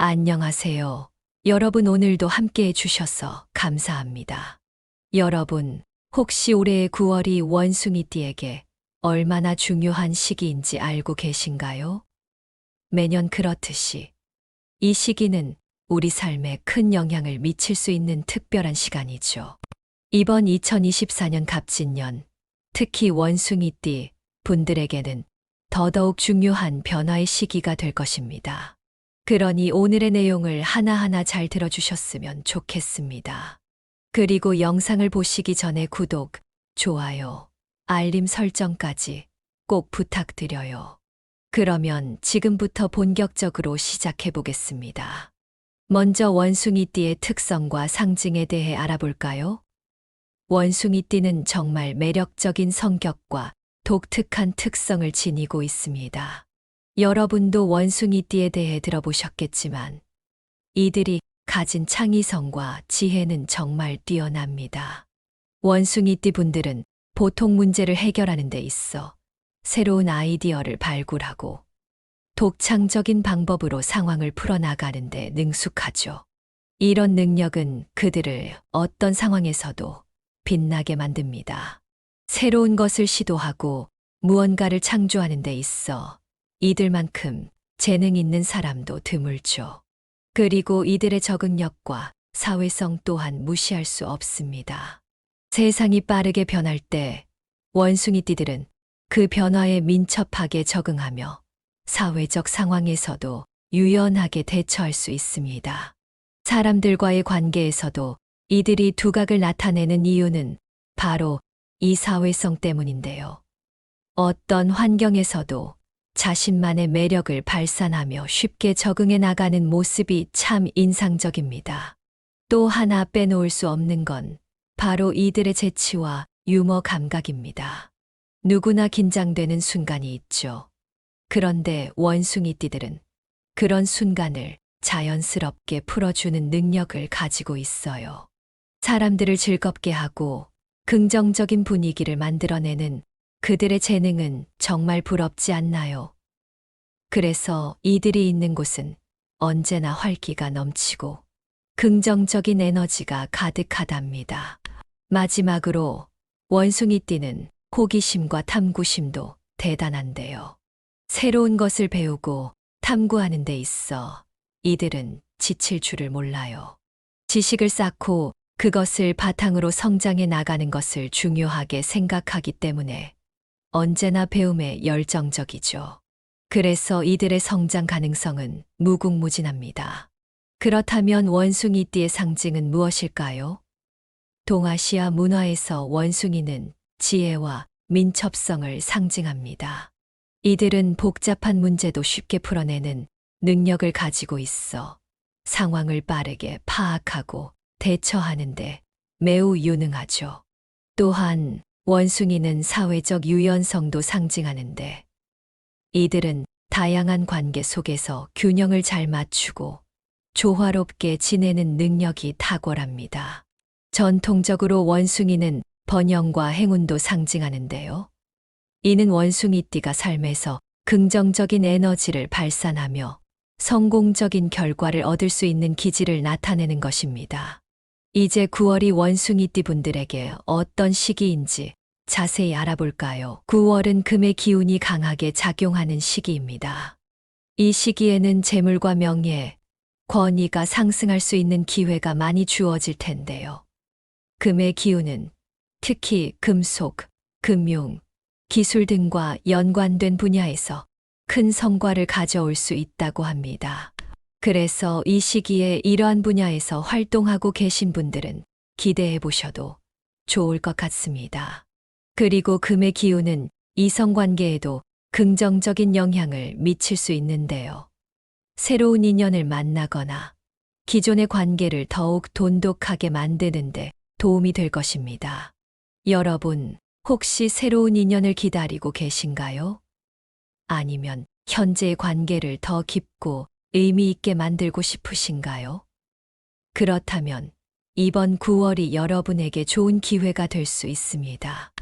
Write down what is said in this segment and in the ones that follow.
안녕하세요. 여러분 오늘도 함께 해주셔서 감사합니다. 여러분, 혹시 올해의 9월이 원숭이띠에게 얼마나 중요한 시기인지 알고 계신가요? 매년 그렇듯이 이 시기는 우리 삶에 큰 영향을 미칠 수 있는 특별한 시간이죠. 이번 2024년 갑진년, 특히 원숭이띠 분들에게는 더더욱 중요한 변화의 시기가 될 것입니다. 그러니 오늘의 내용을 하나하나 잘 들어주셨으면 좋겠습니다. 그리고 영상을 보시기 전에 구독, 좋아요, 알림 설정까지 꼭 부탁드려요. 그러면 지금부터 본격적으로 시작해 보겠습니다. 먼저 원숭이띠의 특성과 상징에 대해 알아볼까요? 원숭이띠는 정말 매력적인 성격과 독특한 특성을 지니고 있습니다. 여러분도 원숭이띠에 대해 들어보셨겠지만 이들이 가진 창의성과 지혜는 정말 뛰어납니다. 원숭이띠 분들은 보통 문제를 해결하는 데 있어 새로운 아이디어를 발굴하고 독창적인 방법으로 상황을 풀어나가는 데 능숙하죠. 이런 능력은 그들을 어떤 상황에서도 빛나게 만듭니다. 새로운 것을 시도하고 무언가를 창조하는 데 있어 이들만큼 재능 있는 사람도 드물죠. 그리고 이들의 적응력과 사회성 또한 무시할 수 없습니다. 세상이 빠르게 변할 때 원숭이띠들은 그 변화에 민첩하게 적응하며 사회적 상황에서도 유연하게 대처할 수 있습니다. 사람들과의 관계에서도 이들이 두각을 나타내는 이유는 바로 이 사회성 때문인데요. 어떤 환경에서도 자신만의 매력을 발산하며 쉽게 적응해 나가는 모습이 참 인상적입니다. 또 하나 빼놓을 수 없는 건 바로 이들의 재치와 유머 감각입니다. 누구나 긴장되는 순간이 있죠. 그런데 원숭이띠들은 그런 순간을 자연스럽게 풀어주는 능력을 가지고 있어요. 사람들을 즐겁게 하고 긍정적인 분위기를 만들어내는 그들의 재능은 정말 부럽지 않나요? 그래서 이들이 있는 곳은 언제나 활기가 넘치고 긍정적인 에너지가 가득하답니다. 마지막으로 원숭이띠는 호기심과 탐구심도 대단한데요. 새로운 것을 배우고 탐구하는 데 있어 이들은 지칠 줄을 몰라요. 지식을 쌓고 그것을 바탕으로 성장해 나가는 것을 중요하게 생각하기 때문에 언제나 배움에 열정적이죠. 그래서 이들의 성장 가능성은 무궁무진합니다. 그렇다면 원숭이띠의 상징은 무엇일까요? 동아시아 문화에서 원숭이는 지혜와 민첩성을 상징합니다. 이들은 복잡한 문제도 쉽게 풀어내는 능력을 가지고 있어 상황을 빠르게 파악하고 대처하는데 매우 유능하죠. 또한 원숭이는 사회적 유연성도 상징하는데 이들은 다양한 관계 속에서 균형을 잘 맞추고 조화롭게 지내는 능력이 탁월합니다. 전통적으로 원숭이는 번영과 행운도 상징하는데요. 이는 원숭이띠가 삶에서 긍정적인 에너지를 발산하며 성공적인 결과를 얻을 수 있는 기질을 나타내는 것입니다. 이제 9월이 원숭이띠 분들에게 어떤 시기인지 자세히 알아볼까요? 9월은 금의 기운이 강하게 작용하는 시기입니다. 이 시기에는 재물과 명예, 권위가 상승할 수 있는 기회가 많이 주어질 텐데요. 금의 기운은 특히 금속, 금융, 기술 등과 연관된 분야에서 큰 성과를 가져올 수 있다고 합니다. 그래서 이 시기에 이러한 분야에서 활동하고 계신 분들은 기대해 보셔도 좋을 것 같습니다. 그리고 금의 기운은 이성관계에도 긍정적인 영향을 미칠 수 있는데요. 새로운 인연을 만나거나 기존의 관계를 더욱 돈독하게 만드는데 도움이 될 것입니다. 여러분, 혹시 새로운 인연을 기다리고 계신가요? 아니면 현재의 관계를 더 깊고 의미 있게 만들고 싶으신가요? 그렇다면 이번 9월이 여러분에게 좋은 기회가 될 수 있습니다.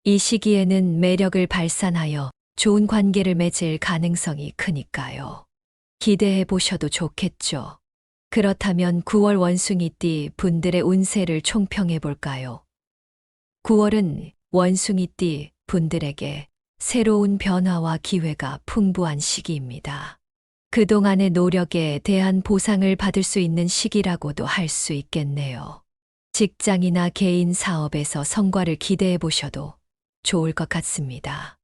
이 시기에는 매력을 발산하여 좋은 관계를 맺을 가능성이 크니까요. 기대해 보셔도 좋겠죠. 그렇다면 9월 원숭이띠 분들의 운세를 총평해 볼까요? 9월은 원숭이띠 분들에게 새로운 변화와 기회가 풍부한 시기입니다. 그동안의 노력에 대한 보상을 받을 수 있는 시기라고도 할 수 있겠네요. 직장이나 개인 사업에서 성과를 기대해 보셔도 좋을 것 같습니다.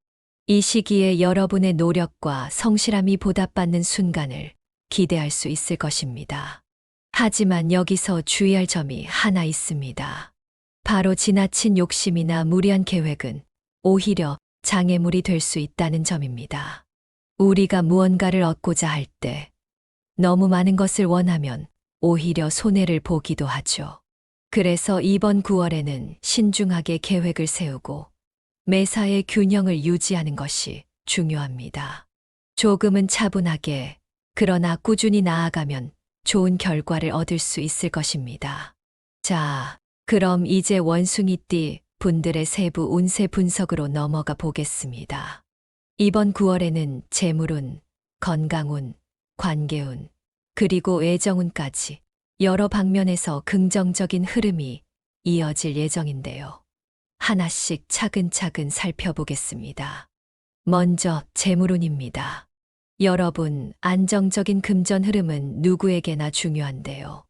이 시기에 여러분의 노력과 성실함이 보답받는 순간을 기대할 수 있을 것입니다. 하지만 여기서 주의할 점이 하나 있습니다. 바로 지나친 욕심이나 무리한 계획은 오히려 장애물이 될 수 있다는 점입니다. 우리가 무언가를 얻고자 할 때 너무 많은 것을 원하면 오히려 손해를 보기도 하죠. 그래서 이번 9월에는 신중하게 계획을 세우고 매사의 균형을 유지하는 것이 중요합니다. 조금은 차분하게, 그러나 꾸준히 나아가면 좋은 결과를 얻을 수 있을 것입니다. 자, 그럼 이제 원숭이띠 분들의 세부 운세 분석으로 넘어가 보겠습니다. 이번 9월에는 재물운, 건강운, 관계운, 그리고 애정운까지 여러 방면에서 긍정적인 흐름이 이어질 예정인데요. 하나씩 차근차근 살펴보겠습니다. 먼저 재물운입니다. 여러분, 안정적인 금전 흐름은 누구에게나 중요한데요.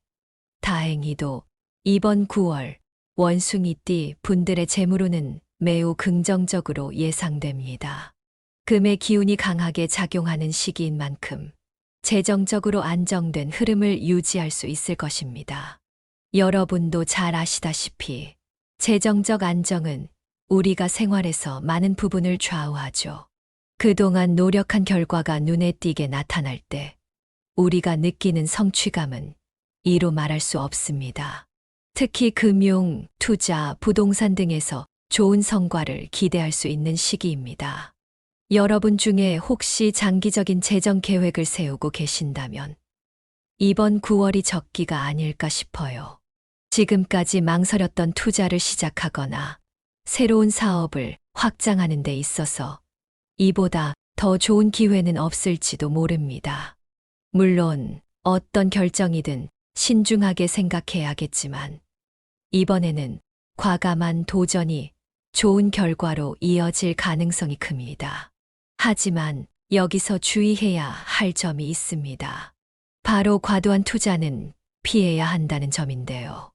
다행히도 이번 9월 원숭이띠 분들의 재물운은 매우 긍정적으로 예상됩니다. 금의 기운이 강하게 작용하는 시기인 만큼 재정적으로 안정된 흐름을 유지할 수 있을 것입니다. 여러분도 잘 아시다시피 재정적 안정은 우리가 생활에서 많은 부분을 좌우하죠. 그동안 노력한 결과가 눈에 띄게 나타날 때 우리가 느끼는 성취감은 이루 말할 수 없습니다. 특히 금융, 투자, 부동산 등에서 좋은 성과를 기대할 수 있는 시기입니다. 여러분 중에 혹시 장기적인 재정 계획을 세우고 계신다면 이번 9월이 적기가 아닐까 싶어요. 지금까지 망설였던 투자를 시작하거나 새로운 사업을 확장하는 데 있어서 이보다 더 좋은 기회는 없을지도 모릅니다. 물론 어떤 결정이든 신중하게 생각해야겠지만 이번에는 과감한 도전이 좋은 결과로 이어질 가능성이 큽니다. 하지만 여기서 주의해야 할 점이 있습니다. 바로 과도한 투자는 피해야 한다는 점인데요.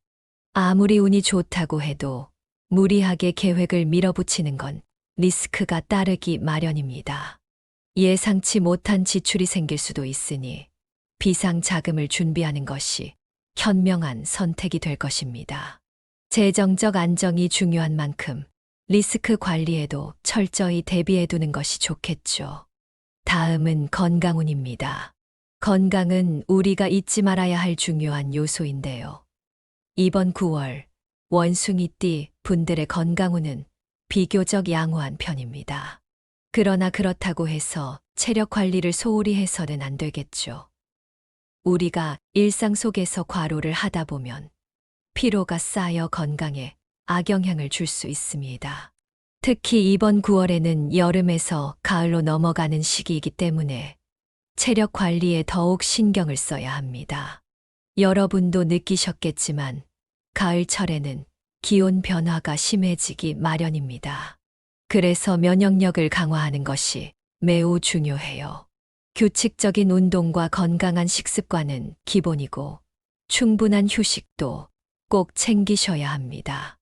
아무리 운이 좋다고 해도 무리하게 계획을 밀어붙이는 건 리스크가 따르기 마련입니다. 예상치 못한 지출이 생길 수도 있으니 비상자금을 준비하는 것이 현명한 선택이 될 것입니다. 재정적 안정이 중요한 만큼 리스크 관리에도 철저히 대비해 두는 것이 좋겠죠. 다음은 건강운입니다. 건강은 우리가 잊지 말아야 할 중요한 요소인데요. 이번 9월 원숭이띠 분들의 건강운은 비교적 양호한 편입니다. 그러나 그렇다고 해서 체력 관리를 소홀히 해서는 안 되겠죠. 우리가 일상 속에서 과로를 하다 보면 피로가 쌓여 건강에 악영향을 줄 수 있습니다. 특히 이번 9월에는 여름에서 가을로 넘어가는 시기이기 때문에 체력 관리에 더욱 신경을 써야 합니다. 여러분도 느끼셨겠지만 가을철에는 기온 변화가 심해지기 마련입니다. 그래서 면역력을 강화하는 것이 매우 중요해요. 규칙적인 운동과 건강한 식습관은 기본이고 충분한 휴식도 꼭 챙기셔야 합니다.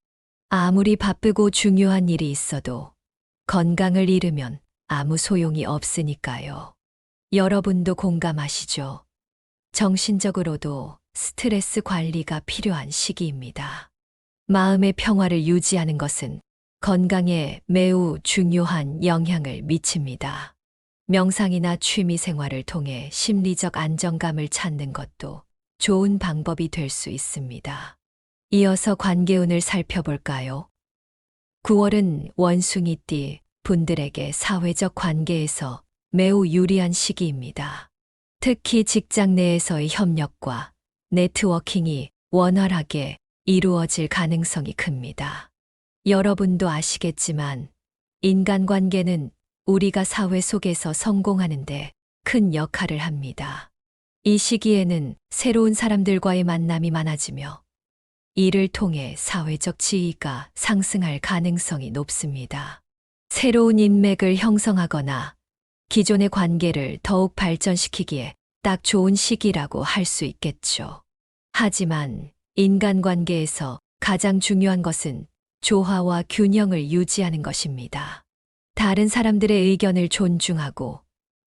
아무리 바쁘고 중요한 일이 있어도 건강을 잃으면 아무 소용이 없으니까요. 여러분도 공감하시죠? 정신적으로도 스트레스 관리가 필요한 시기입니다. 마음의 평화를 유지하는 것은 건강에 매우 중요한 영향을 미칩니다. 명상이나 취미 생활을 통해 심리적 안정감을 찾는 것도 좋은 방법이 될 수 있습니다. 이어서 관계운을 살펴볼까요? 9월은 원숭이띠 분들에게 사회적 관계에서 매우 유리한 시기입니다. 특히 직장 내에서의 협력과 네트워킹이 원활하게 이루어질 가능성이 큽니다. 여러분도 아시겠지만 인간관계는 우리가 사회 속에서 성공하는데 큰 역할을 합니다. 이 시기에는 새로운 사람들과의 만남이 많아지며 이를 통해 사회적 지위가 상승할 가능성이 높습니다. 새로운 인맥을 형성하거나 기존의 관계를 더욱 발전시키기에 딱 좋은 시기라고 할 수 있겠죠. 하지만 인간관계에서 가장 중요한 것은 조화와 균형을 유지하는 것입니다. 다른 사람들의 의견을 존중하고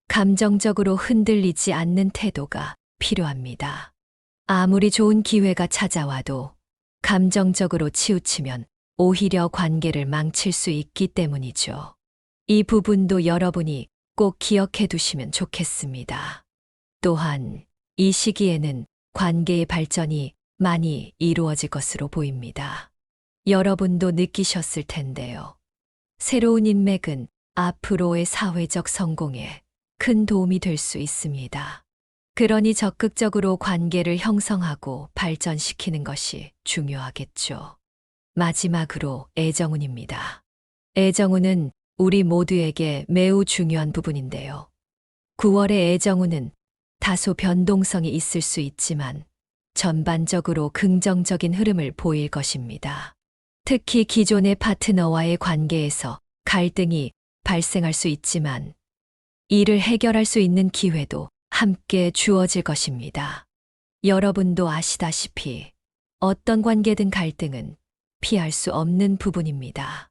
감정적으로 흔들리지 않는 태도가 필요합니다. 아무리 좋은 기회가 찾아와도 감정적으로 치우치면 오히려 관계를 망칠 수 있기 때문이죠. 이 부분도 여러분이 꼭 기억해 두시면 좋겠습니다. 또한 이 시기에는 관계의 발전이 많이 이루어질 것으로 보입니다. 여러분도 느끼셨을 텐데요. 새로운 인맥은 앞으로의 사회적 성공에 큰 도움이 될 수 있습니다. 그러니 적극적으로 관계를 형성하고 발전시키는 것이 중요하겠죠. 마지막으로 애정운입니다. 애정운은 우리 모두에게 매우 중요한 부분인데요. 9월의 애정운은 다소 변동성이 있을 수 있지만 전반적으로 긍정적인 흐름을 보일 것입니다. 특히 기존의 파트너와의 관계에서 갈등이 발생할 수 있지만 이를 해결할 수 있는 기회도 함께 주어질 것입니다. 여러분도 아시다시피 어떤 관계든 갈등은 피할 수 없는 부분입니다.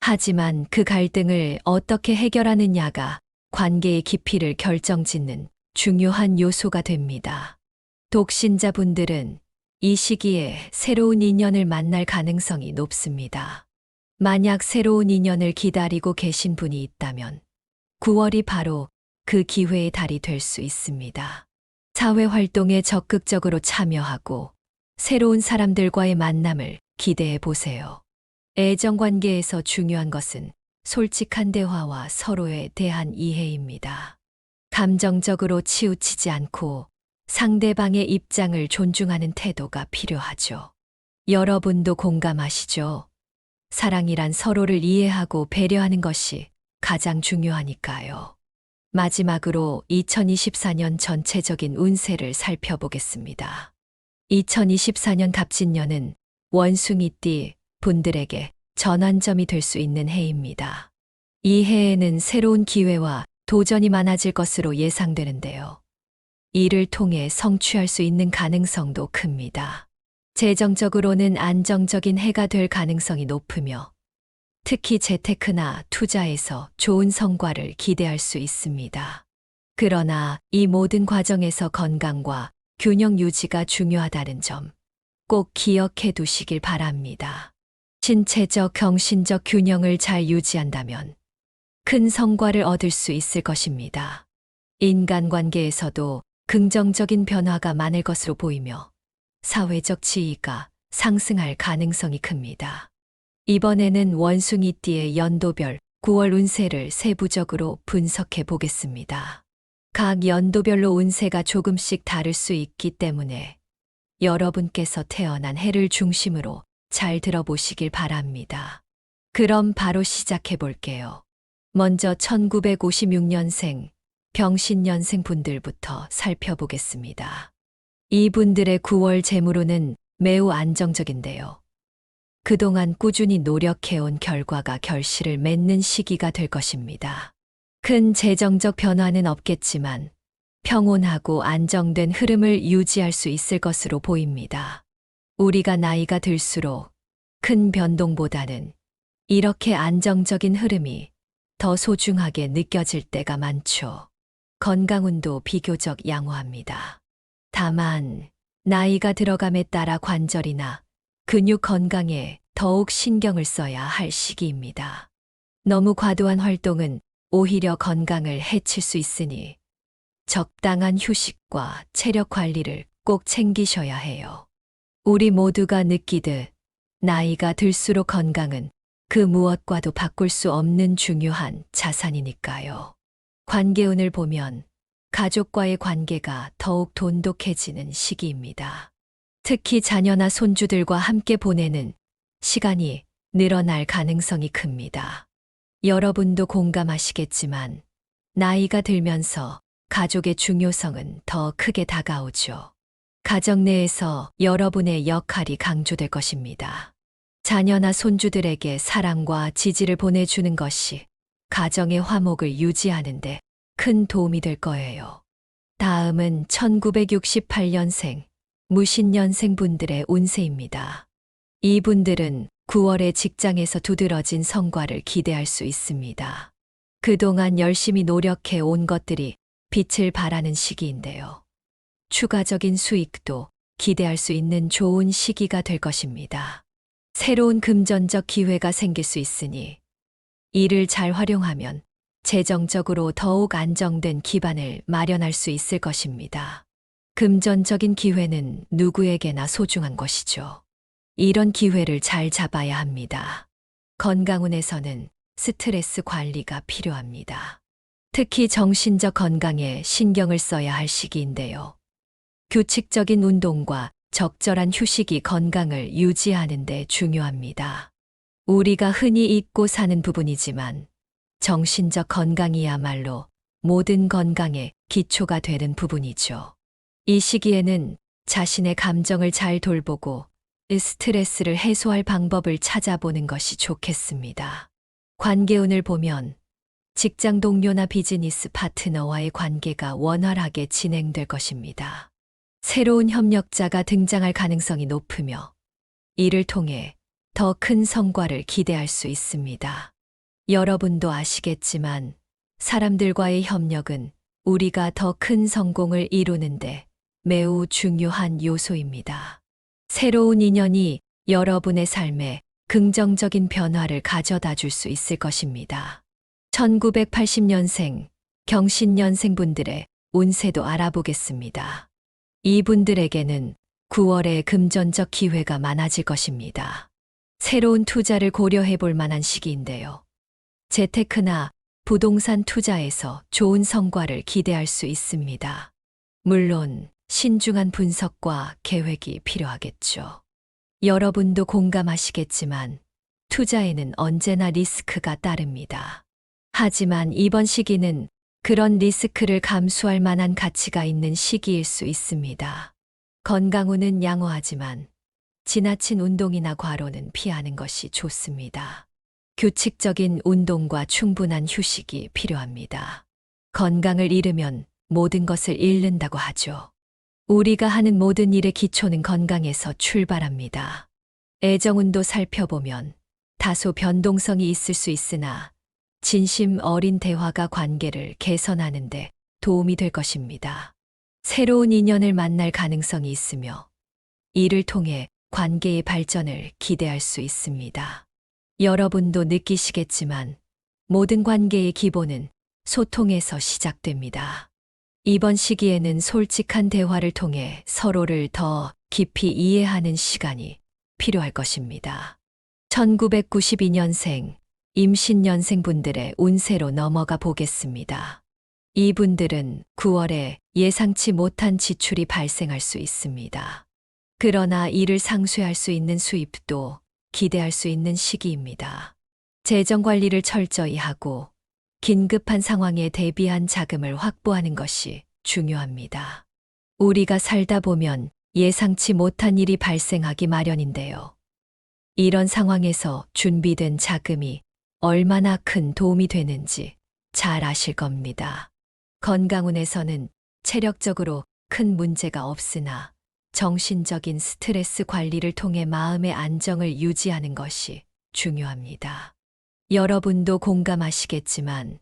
하지만 그 갈등을 어떻게 해결하느냐가 관계의 깊이를 결정짓는 중요한 요소가 됩니다. 독신자분들은 이 시기에 새로운 인연을 만날 가능성이 높습니다. 만약 새로운 인연을 기다리고 계신 분이 있다면 9월이 바로 그 기회의 달이 될 수 있습니다. 사회 활동에 적극적으로 참여하고 새로운 사람들과의 만남을 기대해 보세요. 애정 관계에서 중요한 것은 솔직한 대화와 서로에 대한 이해입니다. 감정적으로 치우치지 않고 상대방의 입장을 존중하는 태도가 필요하죠. 여러분도 공감하시죠? 사랑이란 서로를 이해하고 배려하는 것이 가장 중요하니까요. 마지막으로 2024년 전체적인 운세를 살펴보겠습니다. 2024년 갑진년은 원숭이띠 분들에게 전환점이 될 수 있는 해입니다. 이 해에는 새로운 기회와 도전이 많아질 것으로 예상되는데요. 이를 통해 성취할 수 있는 가능성도 큽니다. 재정적으로는 안정적인 해가 될 가능성이 높으며 특히 재테크나 투자에서 좋은 성과를 기대할 수 있습니다. 그러나 이 모든 과정에서 건강과 균형 유지가 중요하다는 점 꼭 기억해 두시길 바랍니다. 신체적, 정신적 균형을 잘 유지한다면 큰 성과를 얻을 수 있을 것입니다. 인간관계에서도 긍정적인 변화가 많을 것으로 보이며 사회적 지위가 상승할 가능성이 큽니다. 이번에는 원숭이띠의 연도별 9월 운세를 세부적으로 분석해 보겠습니다. 각 연도별로 운세가 조금씩 다를 수 있기 때문에 여러분께서 태어난 해를 중심으로 잘 들어보시길 바랍니다. 그럼 바로 시작해 볼게요. 먼저 1956년생 병신년생 분들부터 살펴보겠습니다. 이분들의 9월 재물운은 매우 안정적인데요. 그동안 꾸준히 노력해온 결과가 결실을 맺는 시기가 될 것입니다. 큰 재정적 변화는 없겠지만 평온하고 안정된 흐름을 유지할 수 있을 것으로 보입니다. 우리가 나이가 들수록 큰 변동보다는 이렇게 안정적인 흐름이 더 소중하게 느껴질 때가 많죠. 건강운도 비교적 양호합니다. 다만 나이가 들어감에 따라 관절이나 근육 건강에 더욱 신경을 써야 할 시기입니다. 너무 과도한 활동은 오히려 건강을 해칠 수 있으니 적당한 휴식과 체력 관리를 꼭 챙기셔야 해요. 우리 모두가 느끼듯 나이가 들수록 건강은 그 무엇과도 바꿀 수 없는 중요한 자산이니까요. 관계운을 보면 가족과의 관계가 더욱 돈독해지는 시기입니다. 특히 자녀나 손주들과 함께 보내는 시간이 늘어날 가능성이 큽니다. 여러분도 공감하시겠지만 나이가 들면서 가족의 중요성은 더 크게 다가오죠. 가정 내에서 여러분의 역할이 강조될 것입니다. 자녀나 손주들에게 사랑과 지지를 보내주는 것이 가정의 화목을 유지하는데 큰 도움이 될 거예요. 다음은 1968년생, 무신년생 분들의 운세입니다. 이분들은 9월에 직장에서 두드러진 성과를 기대할 수 있습니다. 그동안 열심히 노력해 온 것들이 빛을 발하는 시기인데요. 추가적인 수익도 기대할 수 있는 좋은 시기가 될 것입니다. 새로운 금전적 기회가 생길 수 있으니 이를 잘 활용하면 재정적으로 더욱 안정된 기반을 마련할 수 있을 것입니다. 금전적인 기회는 누구에게나 소중한 것이죠. 이런 기회를 잘 잡아야 합니다. 건강운에서는 스트레스 관리가 필요합니다. 특히 정신적 건강에 신경을 써야 할 시기인데요. 규칙적인 운동과 적절한 휴식이 건강을 유지하는 데 중요합니다. 우리가 흔히 잊고 사는 부분이지만 정신적 건강이야말로 모든 건강의 기초가 되는 부분이죠. 이 시기에는 자신의 감정을 잘 돌보고 스트레스를 해소할 방법을 찾아보는 것이 좋겠습니다. 관계운을 보면 직장 동료나 비즈니스 파트너와의 관계가 원활하게 진행될 것입니다. 새로운 협력자가 등장할 가능성이 높으며 이를 통해 더 큰 성과를 기대할 수 있습니다. 여러분도 아시겠지만 사람들과의 협력은 우리가 더 큰 성공을 이루는데 매우 중요한 요소입니다. 새로운 인연이 여러분의 삶에 긍정적인 변화를 가져다 줄 수 있을 것입니다. 1980년생, 경신년생 분들의 운세도 알아보겠습니다. 이분들에게는 9월에 금전적 기회가 많아질 것입니다. 새로운 투자를 고려해 볼 만한 시기인데요. 재테크나 부동산 투자에서 좋은 성과를 기대할 수 있습니다. 물론 신중한 분석과 계획이 필요하겠죠. 여러분도 공감하시겠지만 투자에는 언제나 리스크가 따릅니다. 하지만 이번 시기는 그런 리스크를 감수할 만한 가치가 있는 시기일 수 있습니다. 건강운은 양호하지만 지나친 운동이나 과로는 피하는 것이 좋습니다. 규칙적인 운동과 충분한 휴식이 필요합니다. 건강을 잃으면 모든 것을 잃는다고 하죠. 우리가 하는 모든 일의 기초는 건강에서 출발합니다. 애정운도 살펴보면 다소 변동성이 있을 수 있으나 진심 어린 대화가 관계를 개선하는 데 도움이 될 것입니다. 새로운 인연을 만날 가능성이 있으며 이를 통해 관계의 발전을 기대할 수 있습니다. 여러분도 느끼시겠지만 모든 관계의 기본은 소통에서 시작됩니다. 이번 시기에는 솔직한 대화를 통해 서로를 더 깊이 이해하는 시간이 필요할 것입니다. 1992년생, 임신년생 분들의 운세로 넘어가 보겠습니다. 이분들은 9월에 예상치 못한 지출이 발생할 수 있습니다. 그러나 이를 상쇄할 수 있는 수입도 기대할 수 있는 시기입니다. 재정 관리를 철저히 하고 긴급한 상황에 대비한 자금을 확보하는 것이 중요합니다. 우리가 살다 보면 예상치 못한 일이 발생하기 마련인데요. 이런 상황에서 준비된 자금이 얼마나 큰 도움이 되는지 잘 아실 겁니다. 건강운에서는 체력적으로 큰 문제가 없으나 정신적인 스트레스 관리를 통해 마음의 안정을 유지하는 것이 중요합니다. 여러분도 공감하시겠지만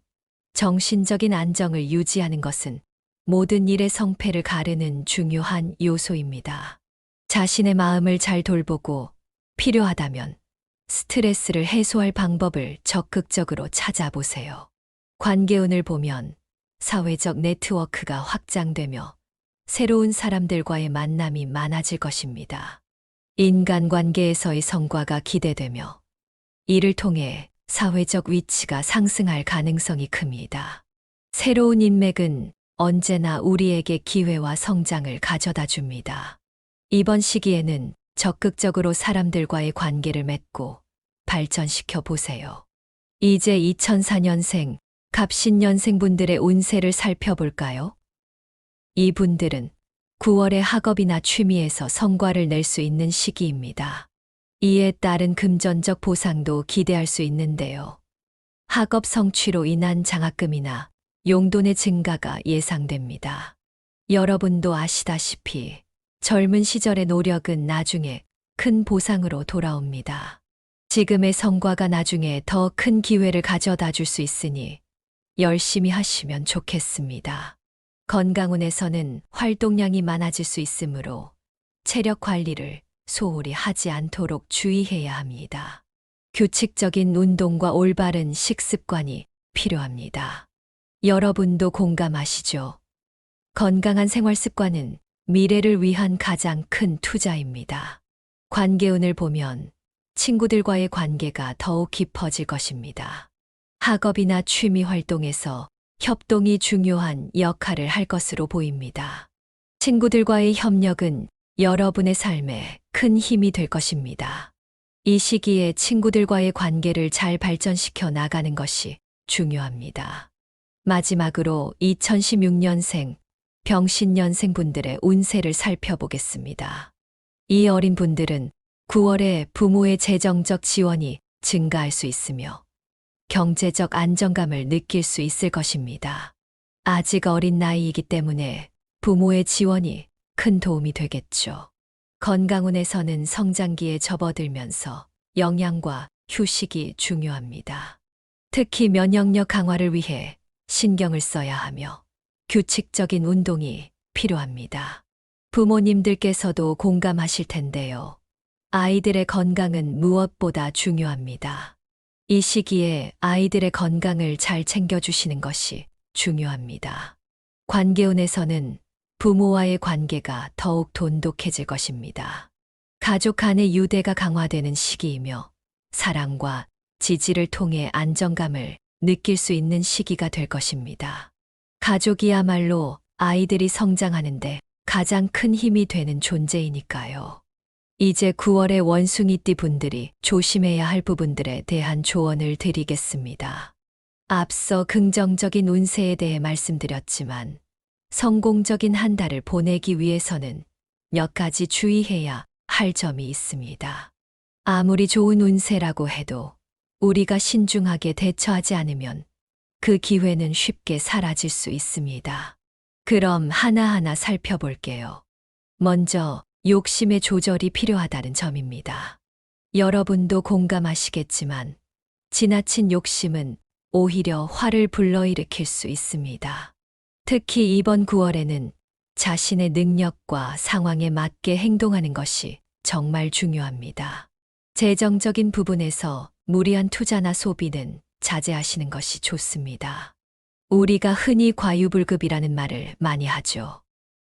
정신적인 안정을 유지하는 것은 모든 일의 성패를 가르는 중요한 요소입니다. 자신의 마음을 잘 돌보고 필요하다면 스트레스를 해소할 방법을 적극적으로 찾아보세요. 관계운을 보면 사회적 네트워크가 확장되며 새로운 사람들과의 만남이 많아질 것입니다. 인간관계에서의 성과가 기대되며 이를 통해 사회적 위치가 상승할 가능성이 큽니다. 새로운 인맥은 언제나 우리에게 기회와 성장을 가져다 줍니다. 이번 시기에는 적극적으로 사람들과의 관계를 맺고 발전시켜 보세요. 이제 2004년생, 갑신년생 분들의 운세를 살펴볼까요? 이분들은 9월에 학업이나 취미에서 성과를 낼 수 있는 시기입니다. 이에 따른 금전적 보상도 기대할 수 있는데요. 학업 성취로 인한 장학금이나 용돈의 증가가 예상됩니다. 여러분도 아시다시피 젊은 시절의 노력은 나중에 큰 보상으로 돌아옵니다. 지금의 성과가 나중에 더 큰 기회를 가져다 줄 수 있으니 열심히 하시면 좋겠습니다. 건강운에서는 활동량이 많아질 수 있으므로 체력 관리를 소홀히 하지 않도록 주의해야 합니다. 규칙적인 운동과 올바른 식습관이 필요합니다. 여러분도 공감하시죠? 건강한 생활 습관은 미래를 위한 가장 큰 투자입니다. 관계운을 보면 친구들과의 관계가 더욱 깊어질 것입니다. 학업이나 취미 활동에서 협동이 중요한 역할을 할 것으로 보입니다. 친구들과의 협력은 여러분의 삶에 큰 힘이 될 것입니다. 이 시기에 친구들과의 관계를 잘 발전시켜 나가는 것이 중요합니다. 마지막으로 2016년생, 병신년생 분들의 운세를 살펴보겠습니다. 이 어린 분들은 9월에 부모의 재정적 지원이 증가할 수 있으며 경제적 안정감을 느낄 수 있을 것입니다. 아직 어린 나이이기 때문에 부모의 지원이 큰 도움이 되겠죠. 건강운에서는 성장기에 접어들면서 영양과 휴식이 중요합니다. 특히 면역력 강화를 위해 신경을 써야 하며 규칙적인 운동이 필요합니다. 부모님들께서도 공감하실 텐데요. 아이들의 건강은 무엇보다 중요합니다. 이 시기에 아이들의 건강을 잘 챙겨주시는 것이 중요합니다. 관계운에서는 부모와의 관계가 더욱 돈독해질 것입니다. 가족 간의 유대가 강화되는 시기이며 사랑과 지지를 통해 안정감을 느낄 수 있는 시기가 될 것입니다. 가족이야말로 아이들이 성장하는데 가장 큰 힘이 되는 존재이니까요. 이제 9월의 원숭이띠 분들이 조심해야 할 부분들에 대한 조언을 드리겠습니다. 앞서 긍정적인 운세에 대해 말씀드렸지만 성공적인 한 달을 보내기 위해서는 몇 가지 주의해야 할 점이 있습니다. 아무리 좋은 운세라고 해도 우리가 신중하게 대처하지 않으면 그 기회는 쉽게 사라질 수 있습니다. 그럼 하나하나 살펴볼게요. 먼저 욕심의 조절이 필요하다는 점입니다. 여러분도 공감하시겠지만 지나친 욕심은 오히려 화를 불러일으킬 수 있습니다. 특히 이번 9월에는 자신의 능력과 상황에 맞게 행동하는 것이 정말 중요합니다. 재정적인 부분에서 무리한 투자나 소비는 자제하시는 것이 좋습니다. 우리가 흔히 과유불급이라는 말을 많이 하죠.